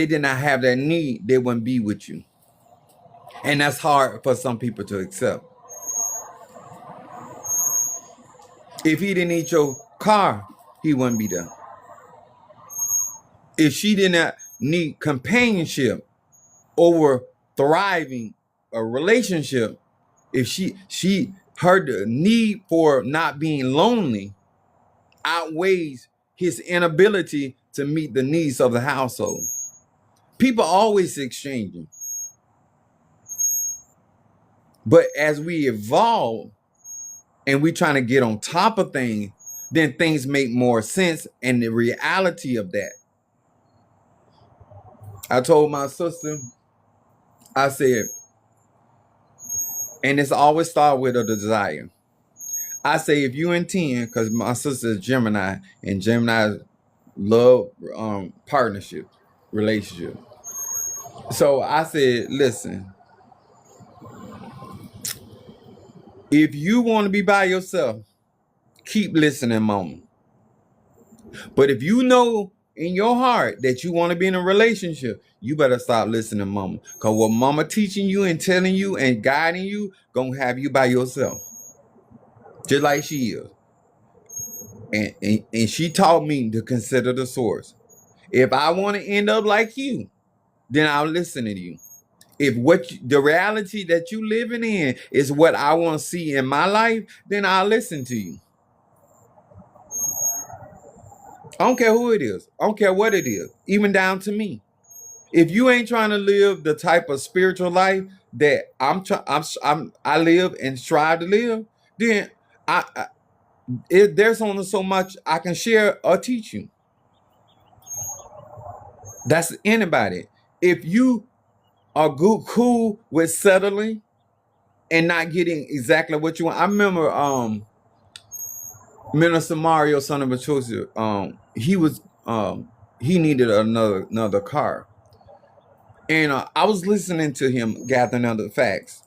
did not have that need, they wouldn't be with you. And that's hard for some people to accept. If he didn't need your car, he wouldn't be there. If she did not need companionship over thriving a relationship, if her need for not being lonely outweighs his inability to meet the needs of the household. People always exchanging. But as we evolve and we trying to get on top of things, then things make more sense and the reality of that. I told my sister, I said, and it's always start with a desire. I say, if you intend, because my sister is Gemini, and Gemini love partnership, relationship. So I said, listen, if you want to be by yourself, keep listening, mama. But if you know in your heart that you want to be in a relationship, you better stop listening, mama. Because what mama teaching you and telling you and guiding you, gonna have you by yourself. Just like she is. And she taught me to consider the source. If I want to end up like you, then I'll listen to you. If the reality that you living in is what I want to see in my life, then I'll listen to you. I don't care who it is. I don't care what it is, even down to me. If you ain't trying to live the type of spiritual life that I live and strive to live, then there's only so much I can share or teach you. That's anybody. If you are cool with settling and not getting exactly what you want. I remember Minister Mario, son of Machosa, he needed another car. And I was listening to him gathering other facts.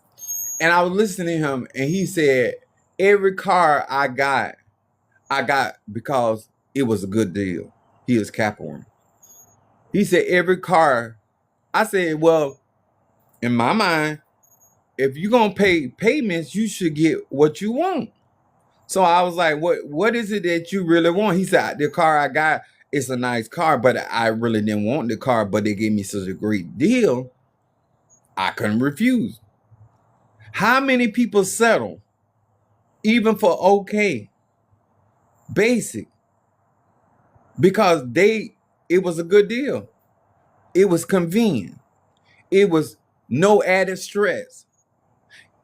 And I was listening to him and he said, every car I got because it was a good deal. He is Capricorn. He said, every car. I said, well, in my mind, if you're going to pay payments, you should get what you want. So I was like, what is it that you really want? He said, the car I got is a nice car, but I really didn't want the car, but they gave me such a great deal, I couldn't refuse. How many people settle, even for okay, basic, because it was a good deal. It was convenient. It was no added stress.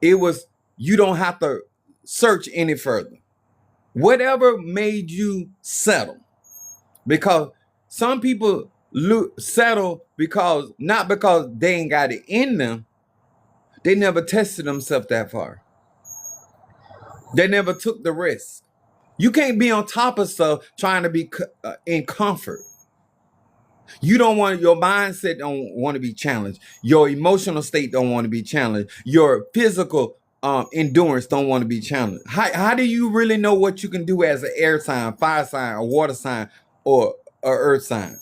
It was, you don't have to search any further. Whatever made you settle. Because some people settle not because they ain't got it in them. They never tested themselves that far. They never took the risk. You can't be on top of stuff trying to be in comfort. You don't want, your mindset don't want to be challenged. Your emotional state don't want to be challenged. Your physical endurance don't want to be challenged. How do you really know what you can do as an air sign, fire sign, a water sign, or a earth sign?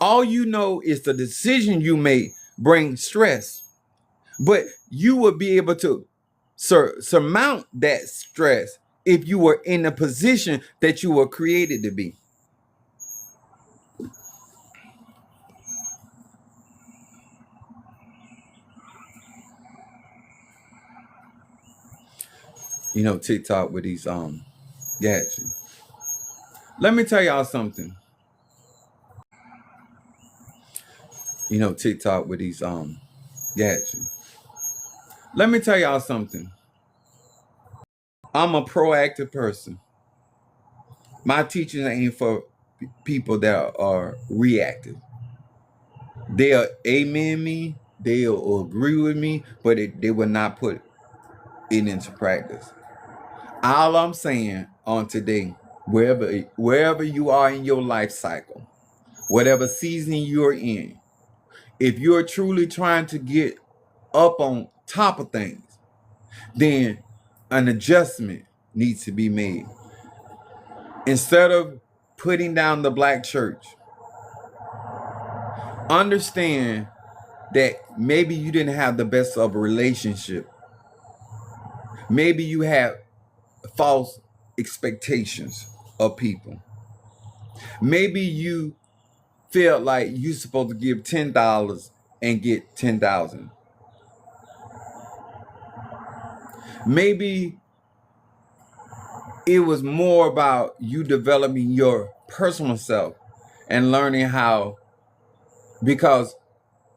All you know is the decision you make bring stress, but you will be able to surmount that stress if you were in the position that you were created to be. You know, TikTok with these gadgets. Let me tell y'all something. You know, TikTok with these gadgets. Let me tell y'all something. I'm a proactive person. My teaching ain't for people that are reactive. They'll amen me, they'll agree with me, but they will not put it into practice. All I'm saying on today, wherever you are in your life cycle, whatever season you're in, if you're truly trying to get up on top of things, then an adjustment needs to be made. Instead of putting down the black church, understand that maybe you didn't have the best of a relationship. Maybe you have false expectations of people. Maybe you felt like you're supposed to give $10 and get 10,000. Maybe it was more about you developing your personal self and learning how, because,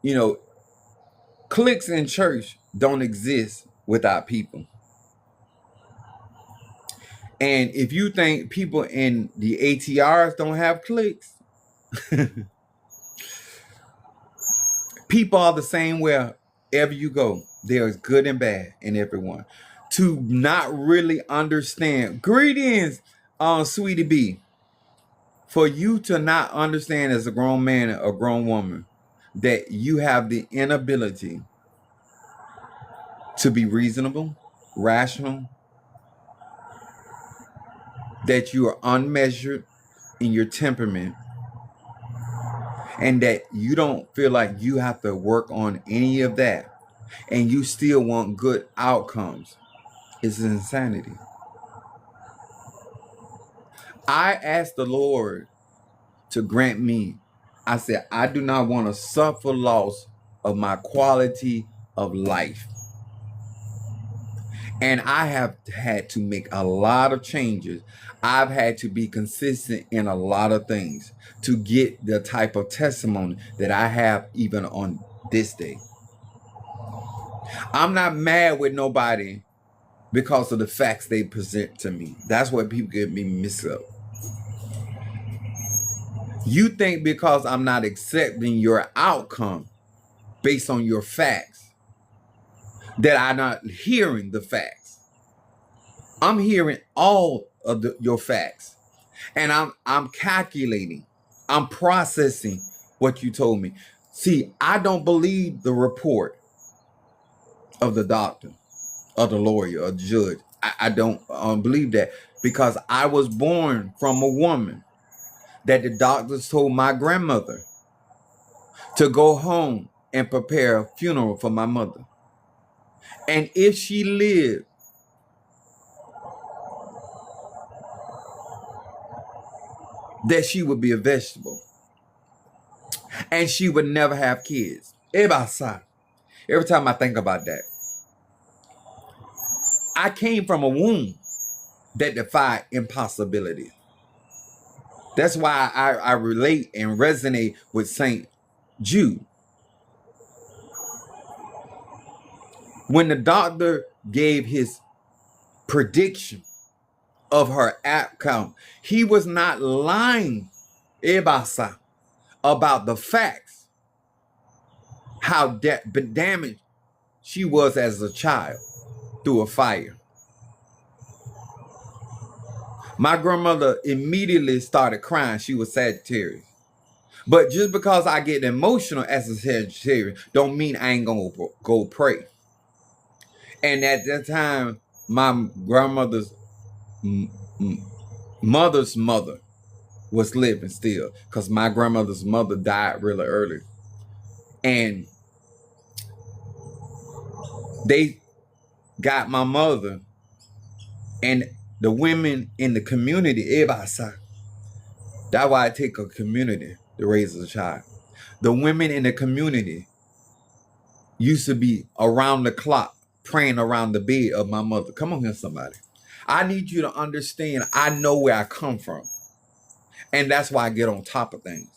you know, cliques in church don't exist without people. And if you think people in the ATRs don't have cliques, people are the same wherever you go. There's good and bad in everyone. To not really understand, greetings, Sweetie B. For you to not understand as a grown man or a grown woman that you have the inability to be reasonable, rational, that you are unmeasured in your temperament, and that you don't feel like you have to work on any of that, and you still want good outcomes, is insanity. I asked the Lord to grant me. I said, I do not want to suffer loss of my quality of life. And I have had to make a lot of changes. I've had to be consistent in a lot of things to get the type of testimony that I have even on this day. I'm not mad with nobody because of the facts they present to me. That's what people get me mixed up. You think because I'm not accepting your outcome based on your facts that I'm not hearing the facts. I'm hearing all of your facts, and I'm calculating, I'm processing what you told me. See, I don't believe the report of the doctor, of the lawyer, or the judge. I don't believe that, because I was born from a woman that the doctors told my grandmother to go home and prepare a funeral for my mother. And if she lived, that she would be a vegetable. And she would never have kids. Every time I think about that, I came from a womb that defied impossibility. That's why I relate and resonate with St. Jude. When the doctor gave his prediction of her outcome, he was not lying about the facts, how damaged she was as a child through a fire. My grandmother immediately started crying. She was Sagittarius. But just because I get emotional as a Sagittarius don't mean I ain't gonna go pray. And at that time, my grandmother's mother's mother was living still, because my grandmother's mother died really early. And they got my mother and the women in the community, everybody said, that's why I take a community to raise a child. The women in the community used to be around the clock praying around the bed of my mother. Come on here, somebody. I need you to understand, I know where I come from. And that's why I get on top of things.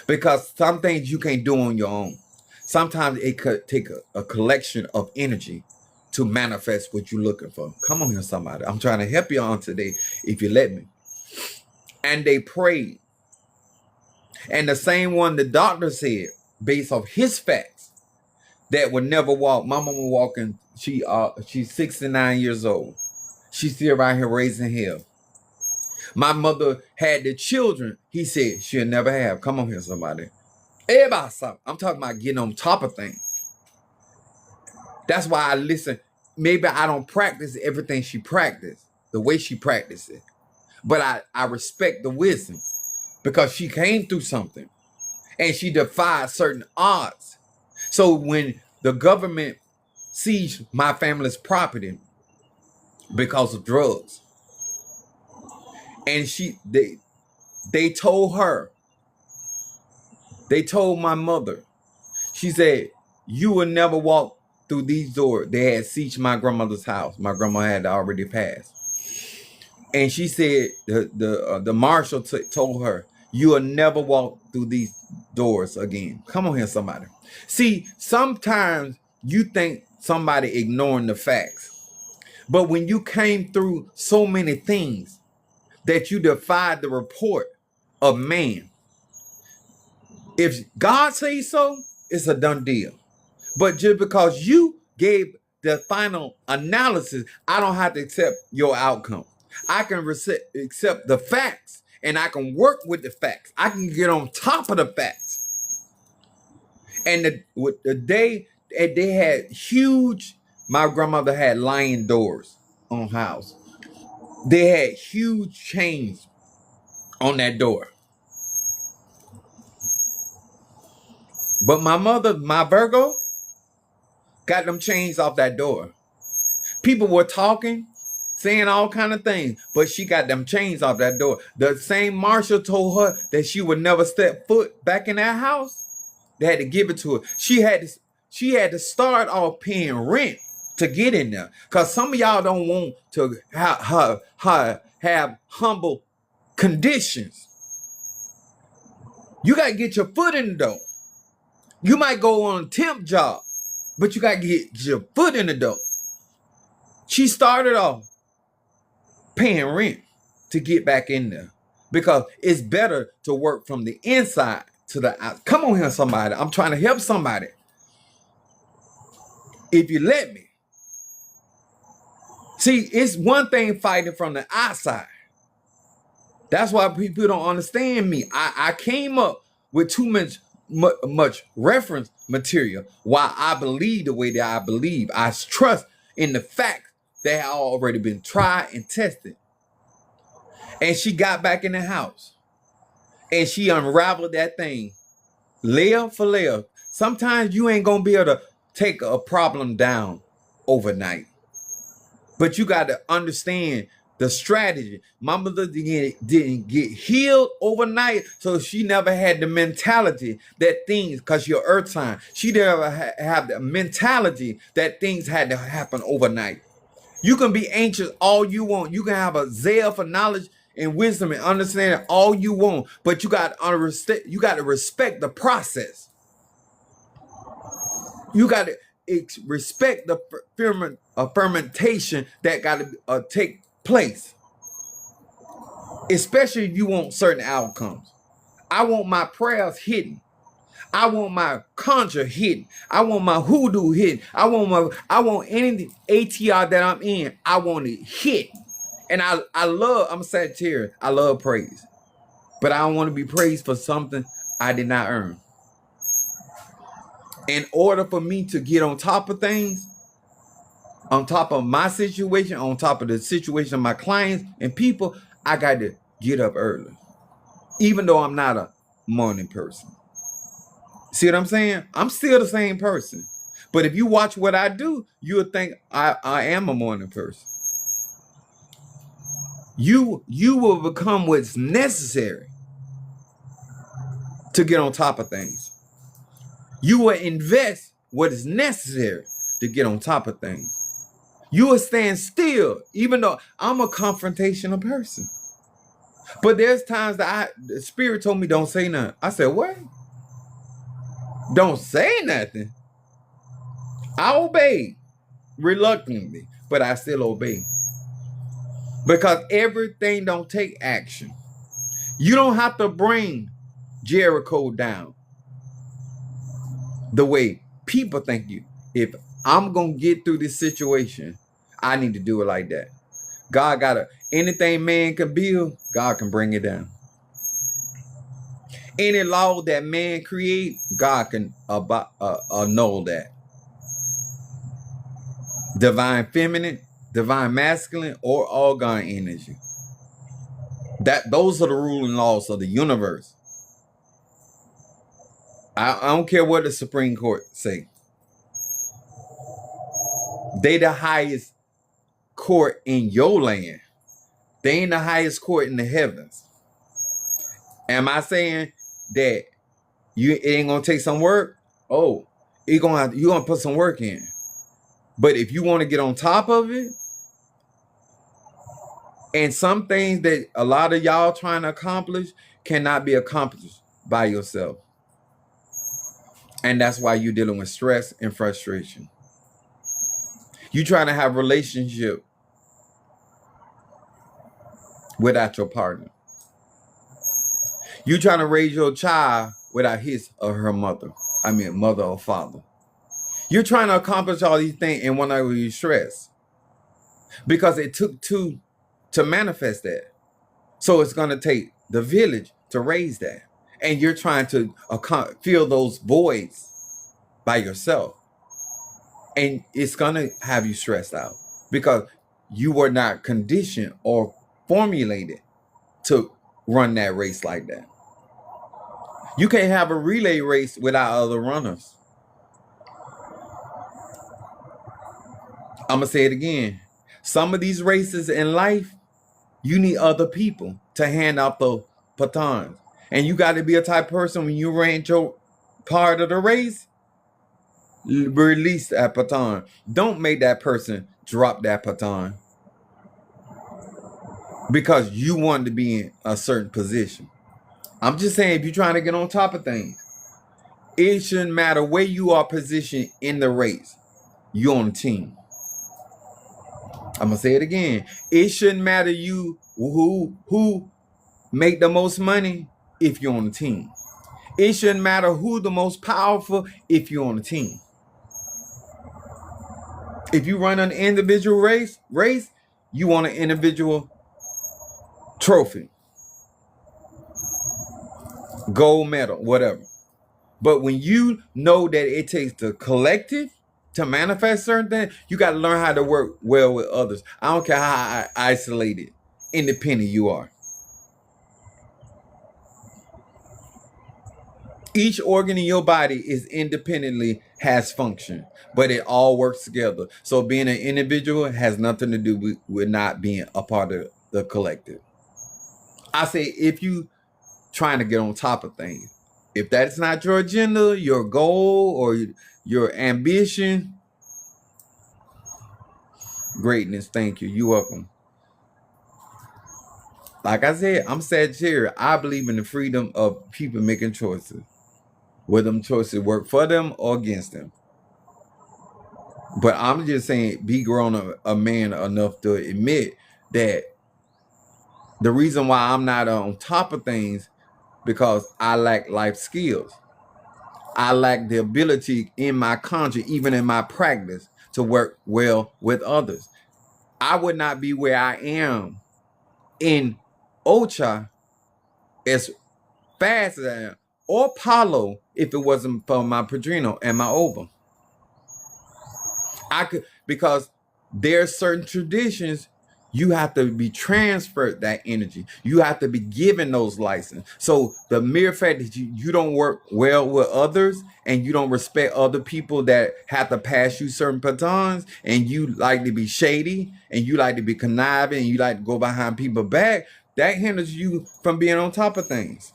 Because some things you can't do on your own. Sometimes it could take a collection of energy to manifest what you're looking for. Come on here, somebody. I'm trying to help you on today, if you let me. And they prayed. And the same one the doctor said, based off his facts, that would never walk. My mama walking, she's 69 years old. She's still right here raising hell. My mother had the children, he said she'll never have. Come on here, somebody. Everybody, I'm talking about getting on top of things. That's why I listen. Maybe I don't practice everything she practiced, the way she practiced it. But I respect the wisdom, because she came through something and she defied certain odds. So when the government seized my family's property because of drugs, and they told her, they told my mother, she said, you will never walk through these doors. They had sieged my grandmother's house. My grandma had already passed. And she said, the marshal told her, you will never walk through these doors again. Come on here, somebody. See, sometimes you think somebody ignoring the facts. But when you came through so many things that you defied the report of man, if God says so, it's a done deal. But just because you gave the final analysis, I don't have to accept your outcome. I can accept the facts, and I can work with the facts. I can get on top of the facts. And the day they had huge, my grandmother had lion doors on house. They had huge chains on that door. But my mother, my Virgo, got them chains off that door. People were talking, saying all kind of things, but she got them chains off that door. The same marshal told her that she would never step foot back in that house. They had to give it to her. She had to start off paying rent to get in there, because some of y'all don't want to have humble conditions. You got to get your foot in the door. You might go on a temp job, but you got to get your foot in the door. She started off paying rent to get back in there, because it's better to work from the inside to the out. Come on here, somebody. I'm trying to help somebody. If you let me. See, it's one thing fighting from the outside. That's why people don't understand me. I came up with too much reference material why I believe the way that I believe. I trust in the fact that have already been tried and tested. And she got back in the house and she unraveled that thing layer for layer. Sometimes you ain't gonna be able to take a problem down overnight, but you got to understand the strategy. My mother didn't get healed overnight, so she never had the mentality that things, because you're earth sign, she never have the mentality that things had to happen overnight. You can be anxious all you want. You can have a zeal for knowledge and wisdom and understanding all you want, but you got to respect the process. You got to respect the fermentation that got to take place, especially if you want certain outcomes. I want my prayers hidden. I want my conjure hidden. I want my hoodoo hidden. I want any ATR that I'm in. I want it hidden. And I'm a Sagittarius. I love praise. But I don't want to be praised for something I did not earn. In order for me to get on top of things, on top of my situation, on top of the situation of my clients and people, I got to get up early. Even though I'm not a morning person. See what I'm saying? I'm still the same person. But if you watch what I do, you'll think I am a morning person. You will become what's necessary to get on top of things. You will invest what is necessary to get on top of things. You will stand still, even though I'm a confrontational person. But there's times that the Spirit told me don't say nothing. I said, what? Don't say nothing. I obeyed reluctantly, but I still obey. Because everything don't take action. You don't have to bring Jericho down the way people think you. If I'm going to get through this situation, I need to do it like that. God got anything man can build, God can bring it down. Any law that man create, God can annul that. Divine feminine, divine masculine, or organ energy. Those are the ruling laws of the universe. I don't care what the Supreme Court say. They the highest court in your land. They ain't the highest court in the heavens. Am I saying that it ain't gonna take some work? Oh, you're gonna put some work in. But if you want to get on top of it, and some things that a lot of y'all trying to accomplish cannot be accomplished by yourself. And that's why you're dealing with stress and frustration. You trying to have a relationship without your partner. You trying to raise your child without his or her mother. I mean, mother or father. You're trying to accomplish all these things and one of you stress. Because it took two to manifest that. So it's going to take the village to raise that. And you're trying to fill those voids by yourself. And it's going to have you stressed out. Because you were not conditioned or formulated to run that race like that. You can't have a relay race without other runners. I'm going to say it again. Some of these races in life, you need other people to hand out the batons. And you got to be a type of person when you ran your part of the race, release that baton. Don't make that person drop that baton. Because you want to be in a certain position. I'm just saying, if you're trying to get on top of things, it shouldn't matter where you are positioned in the race. You're on the team. I'm going to say it again. It shouldn't matter who make the most money if you're on the team. It shouldn't matter who the most powerful if you're on the team. If you run an individual race, you want an individual trophy. Gold medal, whatever. But when you know that it takes the collective to manifest certain things, you got to learn how to work well with others. I don't care how isolated, independent you are. Each organ in your body is independently has function, but it all works together. So being an individual has nothing to do with not being a part of the collective. I say, if you trying to get on top of things, if that's not your agenda, your goal, or your ambition, greatness, thank you. You're welcome. Like I said, I'm Sagittarius. I believe in the freedom of people making choices. Whether them choices work for them or against them. But I'm just saying, be grown a man enough to admit that the reason why I'm not on top of things, because I lack life skills. I lack the ability in my conscience, even in my practice, to work well with others. I would not be where I am in Ocha as fast as I am, or Palo, if it wasn't for my Padrino and my Ova. I could, because there's certain traditions you have to be transferred that energy. You have to be given those licenses. So the mere fact that you don't work well with others and you don't respect other people that have to pass you certain batons, and you like to be shady and you like to be conniving and you like to go behind people's back, that hinders you from being on top of things.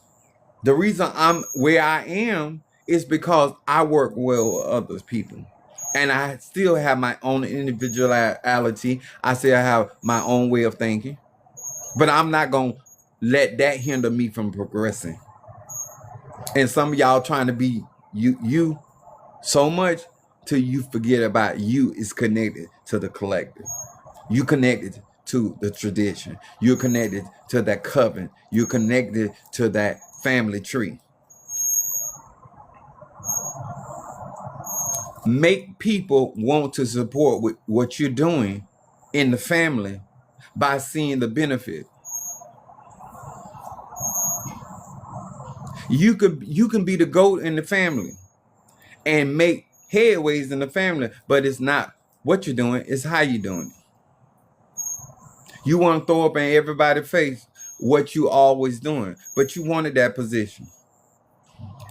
The reason I'm where I am is because I work well with other people. And I still have my own individuality. I still have my own way of thinking. But I'm not going to let that hinder me from progressing. And some of y'all trying to be you so much till you forget about you is connected to the collective. You connected to the tradition. You're connected to that covenant. You're connected to that family tree. Make people want to support what you're doing in the family by seeing the benefit. You can be the goat in the family and make headways in the family, but it's not what you're doing, it's how you're doing it. You want to throw up in everybody's face what you always doing, but you wanted that position.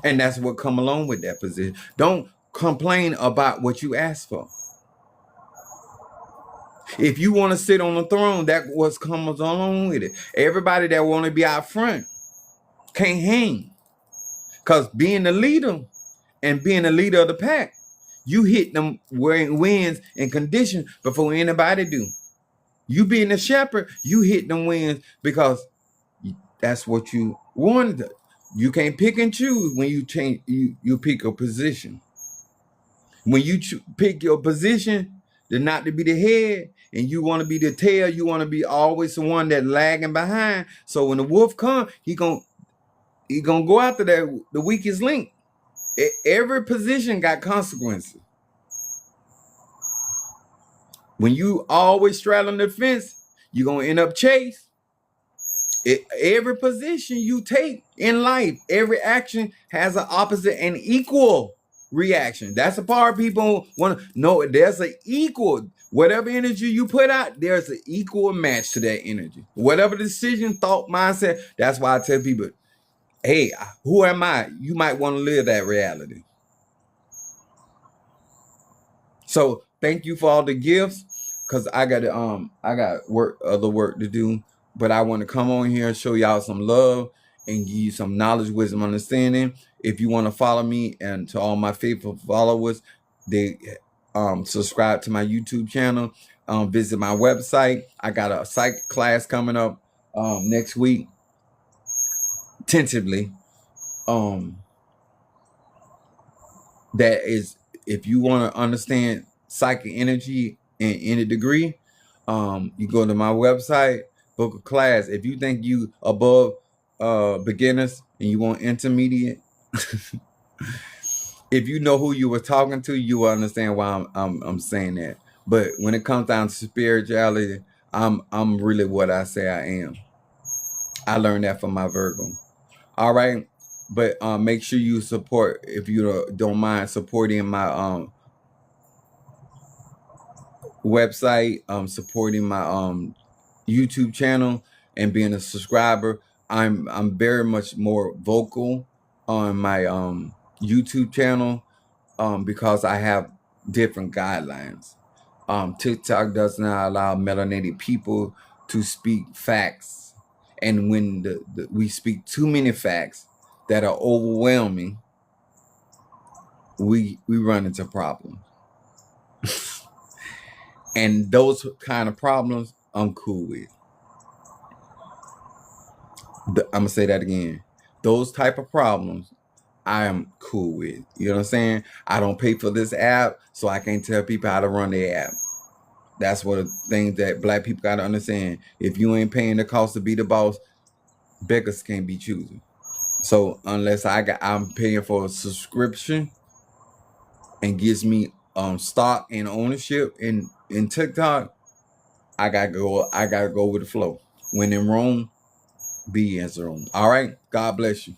And that's what come along with that position. Don't complain about what you asked for. If you want to sit on the throne, that what comes along with it. Everybody that want to be out front can't hang. Because being the leader and being the leader of the pack, you hit them wins and conditions before anybody do. You being the shepherd, you hit them wins because that's what you wanted. You can't pick and choose when you change. You pick a position. When you pick your position, to not to be the head, and you want to be the tail, you want to be always the one that lagging behind. So when the wolf come, he gonna go after the weakest link. Every position got consequences. When you always straddling the fence, you're gonna end up chased. Every position you take in life, every action has an opposite and equal reaction. That's the part people want to know. There's an equal, whatever energy you put out, there's an equal match to that energy. Whatever decision, thought, mindset, that's why I tell people, hey, who am I? You might want to live that reality. So thank you for all the gifts, because I got other work to do. But I want to come on here and show y'all some love and give you some knowledge, wisdom, understanding. If you want to follow me, and to all my faithful followers, they subscribe to my YouTube channel, visit my website. I got a psych class coming up next week, tentatively. That is, if you want to understand psychic energy in any degree, you go to my website, book a class. If you think you above beginners and you want intermediate, if you know who you were talking to, you will understand why I'm saying that. But when it comes down to spirituality, I'm really what I say I am. I learned that from my Virgo. All right. But make sure you support, if you don't mind supporting my website, supporting my YouTube channel, and being a subscriber. I'm very much more vocal on my YouTube channel because I have different guidelines. TikTok does not allow melanated people to speak facts, and when we speak too many facts that are overwhelming, we run into problems. And those kind of problems I'm cool with. I'm gonna say that again. Those type of problems I am cool with. You know what I'm saying? I don't pay for this app, so I can't tell people how to run their app. That's one of the things that black people gotta understand. If you ain't paying the cost to be the boss, beggars can't be choosing. So unless I'm paying for a subscription and gives me stock and ownership in TikTok, I gotta go. I gotta go with the flow. When in Rome, be as Rome. All right. God bless you.